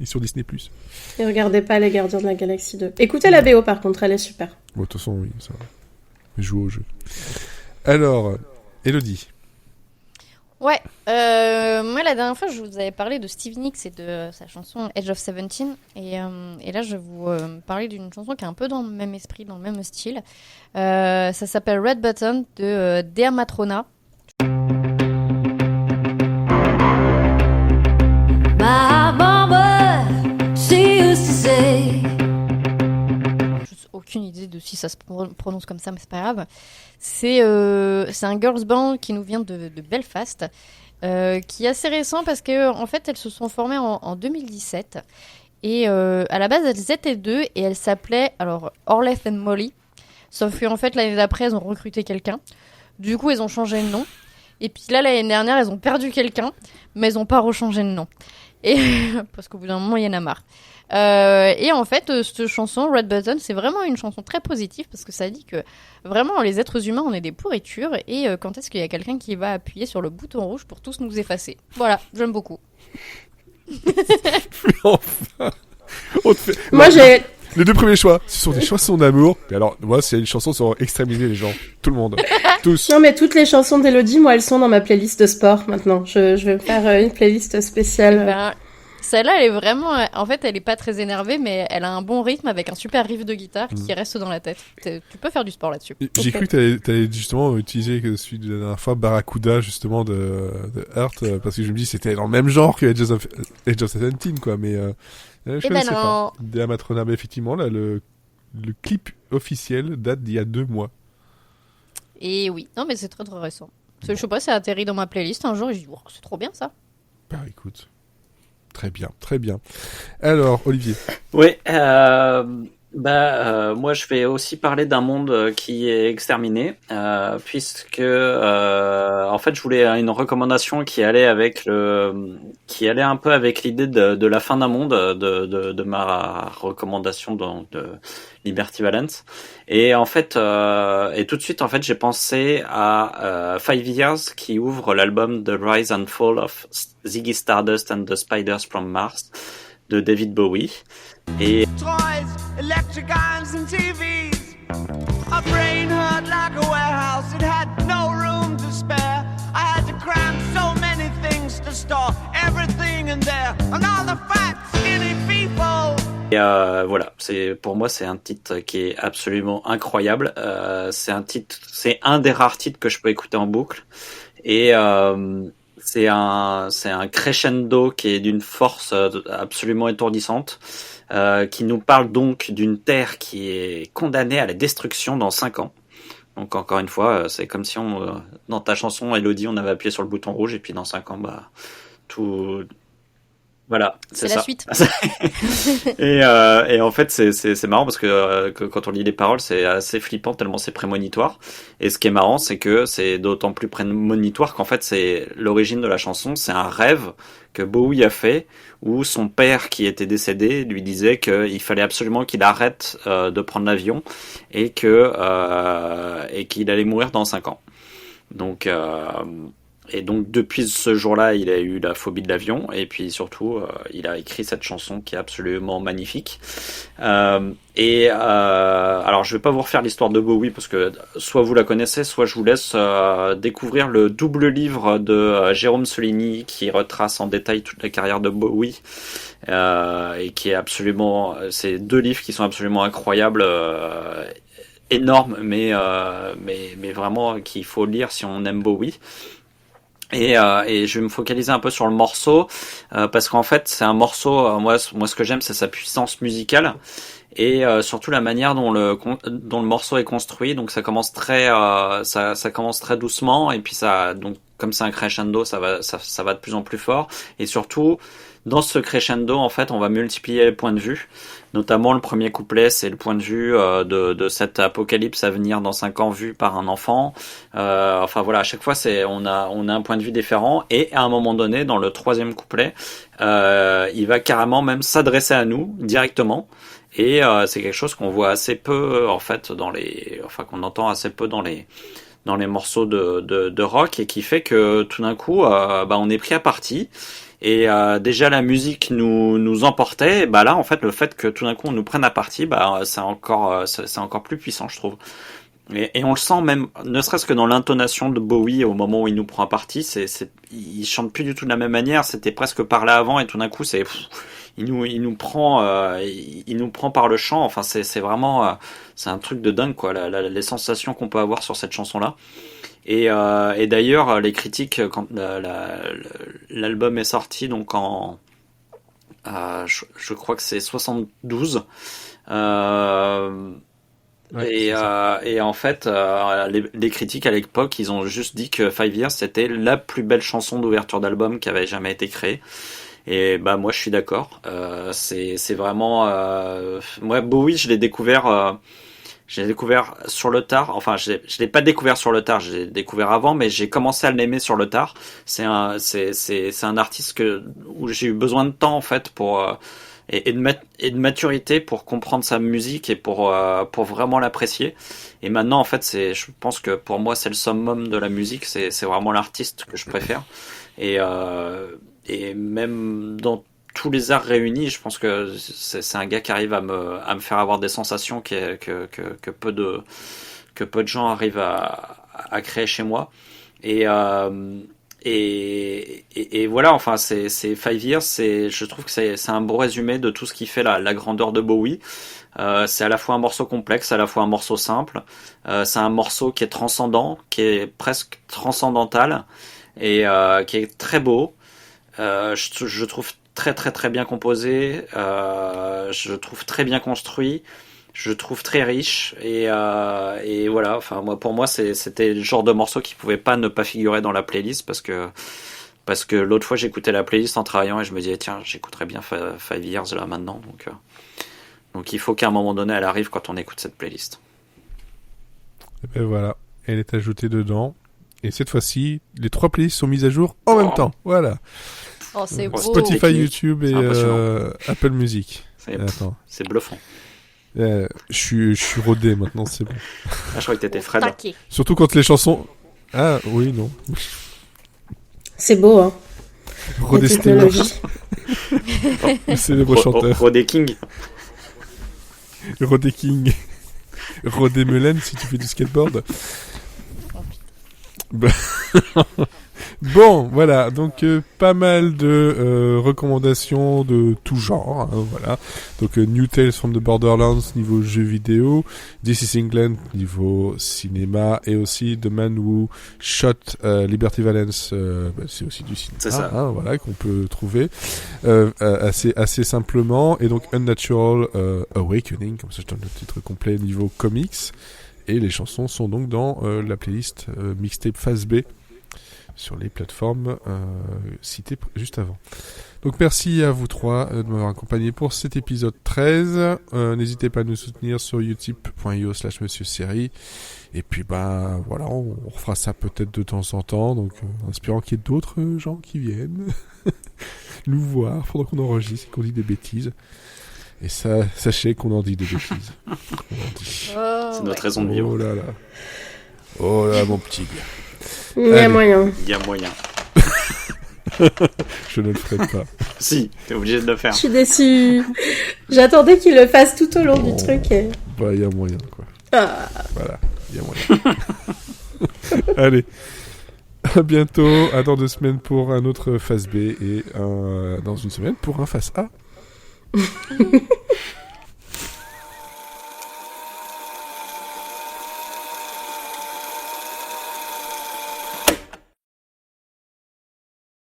Et sur Disney+. Et regardez pas les Gardiens de la Galaxie 2. Écoutez la BO par contre, elle est super. Bon, de toute façon, oui, ça va. Joue au jeu. Alors, Elodie. Ouais, moi la dernière fois je vous avais parlé de Stevie Nicks et de sa chanson Edge of 17 et là je vais vous parler d'une chanson qui est un peu dans le même esprit, dans le même style. Ça s'appelle Red Button de Dea Matrona. My mama, she used to say. J'ai aucune idée de si ça se prononce comme ça, mais c'est pas grave. C'est un girls band qui nous vient de Belfast, qui est assez récent parce que en fait elles se sont formées en 2017 et à la base elles étaient deux et elles s'appelaient alors Orleth and Molly. Sauf qu'en fait l'année d'après elles ont recruté quelqu'un. Du coup elles ont changé de nom. Et puis là l'année dernière elles ont perdu quelqu'un, mais elles ont pas rechangé de nom. Et parce qu'au bout d'un moment il y en a marre. Et en fait, cette chanson, Red Button, c'est vraiment une chanson très positive parce que ça dit que vraiment les êtres humains, on est des pourritures et quand est-ce qu'il y a quelqu'un qui va appuyer sur le bouton rouge pour tous nous effacer. Voilà, j'aime beaucoup. Enfin, on te fait... Moi, j'ai... Les deux premiers choix, ce sont des chansons d'amour. Et alors, moi, c'est une chanson sur extrémiser les gens. Tout le monde. Tous. Non, mais toutes les chansons d'Elodie, moi, elles sont dans ma playlist de sport maintenant. Je vais me faire une playlist spéciale. Ben, celle-là, elle est vraiment... En fait, elle est pas très énervée, mais elle a un bon rythme avec un super riff de guitare qui reste dans la tête. Tu peux faire du sport là-dessus. J'ai cru que t'allais justement utiliser celui de la dernière fois, Barracuda, justement, de Hurt, parce que je me dis c'était dans le même genre que Edge of 17, quoi, mais je connaissais pas. Dea Matrona, mais effectivement, là, le clip officiel date d'il y a 2 mois. Et oui, non, mais c'est très très récent. Je sais pas, c'est atterri dans ma playlist un jour et je dis, oh, c'est trop bien ça. Bah écoute, très bien, très bien. Alors, Olivier. Oui, moi je vais aussi parler d'un monde qui est exterminé, puisque en fait je voulais une recommandation qui allait un peu avec l'idée de la fin d'un monde de ma recommandation de Liberty Valance. Et en fait, et tout de suite en fait j'ai pensé à 5 Years qui ouvre l'album The Rise and Fall of Ziggy Stardust and the Spiders from Mars de David Bowie. Et Toys, electric irons and TVs. My brain hurt like a warehouse. It had no room to spare. I had to cram so many things to store everything in there. And all the fat, skinny people. Et voilà, pour moi c'est un titre qui est absolument incroyable. C'est un des rares titres que je peux écouter en boucle. Et c'est un crescendo qui est d'une force absolument étourdissante. Qui nous parle donc d'une terre qui est condamnée à la destruction dans 5 ans. Donc encore une fois, c'est comme si dans ta chanson, Elodie, on avait appuyé sur le bouton rouge et puis dans 5 ans, tout... Voilà, c'est ça. La suite. Et en fait, c'est marrant parce que quand on lit les paroles, c'est assez flippant tellement c'est prémonitoire. Et ce qui est marrant, c'est que c'est d'autant plus prémonitoire qu'en fait, c'est l'origine de la chanson, c'est un rêve que Bowie a fait où son père qui était décédé lui disait qu'il fallait absolument qu'il arrête de prendre l'avion et qu'il allait mourir dans 5 ans. Donc et donc depuis ce jour-là, il a eu la phobie de l'avion et puis surtout, il a écrit cette chanson qui est absolument magnifique. Alors je vais pas vous refaire l'histoire de Bowie parce que soit vous la connaissez, soit je vous laisse découvrir le double livre de Jérôme Soligny qui retrace en détail toute la carrière de Bowie et qui est absolument, c'est 2 livres qui sont absolument incroyables. Énormes, mais vraiment qu'il faut lire si on aime Bowie. Et je vais me focaliser un peu sur le morceau parce qu'en fait c'est un morceau, moi ce que j'aime c'est sa puissance musicale et surtout la manière dont le morceau est construit. Donc ça commence très doucement et puis donc comme c'est un crescendo, ça va de plus en plus fort. Et surtout, dans ce crescendo, en fait, on va multiplier les points de vue. Notamment, le premier couplet, c'est le point de vue de cet apocalypse à venir dans 5 ans vu par un enfant. Enfin voilà, à chaque fois, on a un point de vue différent. Et à un moment donné, dans le troisième couplet, il va carrément même s'adresser à nous directement. Et c'est quelque chose qu'on voit assez peu, en fait, qu'on entend assez peu dans les morceaux de rock, et qui fait que tout d'un coup, on est pris à partie. Et déjà la musique nous emportait. Bah là, en fait, le fait que tout d'un coup on nous prenne à partie, c'est encore plus puissant, je trouve. Et on le sent même, ne serait-ce que dans l'intonation de Bowie au moment où il nous prend à partie. Il chante plus du tout de la même manière. C'était presque par là avant, et tout d'un coup, il nous prend par le chant. Enfin, c'est vraiment, c'est un truc de dingue, quoi. Les sensations qu'on peut avoir sur cette chanson-là. Et d'ailleurs, les critiques, quand l'album est sorti, donc je crois que c'est 72. Et en fait, les critiques à l'époque, ils ont juste dit que 5 Years c'était la plus belle chanson d'ouverture d'album qui avait jamais été créée. Et moi, je suis d'accord. C'est vraiment, moi, Bowie, je l'ai découvert sur le tard. Enfin, je l'ai pas découvert sur le tard. Je l'ai découvert avant, mais j'ai commencé à l'aimer sur le tard. C'est un artiste où j'ai eu besoin de temps, en fait, et de maturité pour comprendre sa musique et pour vraiment l'apprécier. Et maintenant, en fait, je pense que pour moi, c'est le summum de la musique. C'est vraiment l'artiste que je préfère. Et même dans tous les arts réunis, je pense que c'est un gars qui arrive à me faire avoir des sensations que peu de gens arrivent à créer chez moi. Et voilà, enfin, c'est 5 Years, je trouve que c'est un beau résumé de tout ce qui fait la grandeur de Bowie. C'est à la fois un morceau complexe, à la fois un morceau simple. C'est un morceau qui est transcendant, qui est presque transcendantal, et qui est très beau. Je trouve très très très bien composé, je trouve très bien construit, je trouve très riche, et voilà. Enfin, pour moi, c'était le genre de morceau qui pouvait pas ne pas figurer dans la playlist, parce que l'autre fois j'écoutais la playlist en travaillant et je me disais tiens, j'écouterais bien 5 Years là maintenant, donc il faut qu'à un moment donné elle arrive quand on écoute cette playlist. Et ben voilà, elle est ajoutée dedans, et cette fois-ci les 3 playlists sont mises à jour en même temps. Voilà. Oh, c'est beau. Spotify, YouTube et Apple Music. C'est bluffant. Je suis rodé maintenant, c'est bon. Je crois que t'étais Fred. Taquet. Surtout quand les chansons... Ah oui, non. C'est beau, hein. Rodé Stewart. Le célèbre chanteur. Rodé King. Rodé King. Rodé Melen si tu fais du skateboard. Bon, voilà, donc pas mal de recommandations de tout genre, hein, voilà. Donc New Tales from the Borderlands niveau jeux vidéo, This is England niveau cinéma, et aussi The Man Who Shot Liberty Valance, c'est aussi du cinéma, c'est ça. Hein, voilà, qu'on peut trouver assez simplement, et donc Unnatural Awakening, comme ça je donne le titre complet niveau comics, et les chansons sont donc dans la playlist Mixtape Phase B sur les plateformes citées juste avant. Donc merci à vous 3 de m'avoir accompagné pour cet épisode 13. N'hésitez pas à nous soutenir sur utip.io/monsieursérie. Et puis voilà, on refera ça peut-être de temps en temps, donc en espérant qu'il y ait d'autres gens qui viennent nous voir pendant qu'on enregistre et qu'on dit des bêtises. Et ça, sachez qu'on en dit des bêtises. C'est notre raison de vivre. Oh là, mon petit gars. Il y a moyen. Il y a moyen. Je ne le ferai pas. Si, t'es obligé de le faire. Je suis déçue. J'attendais qu'il le fasse tout au long du truc. Il y a moyen, quoi. Ah. Voilà, il y a moyen. Allez, à bientôt. À dans 2 semaines pour un autre Phase B, et dans une semaine pour un Phase A.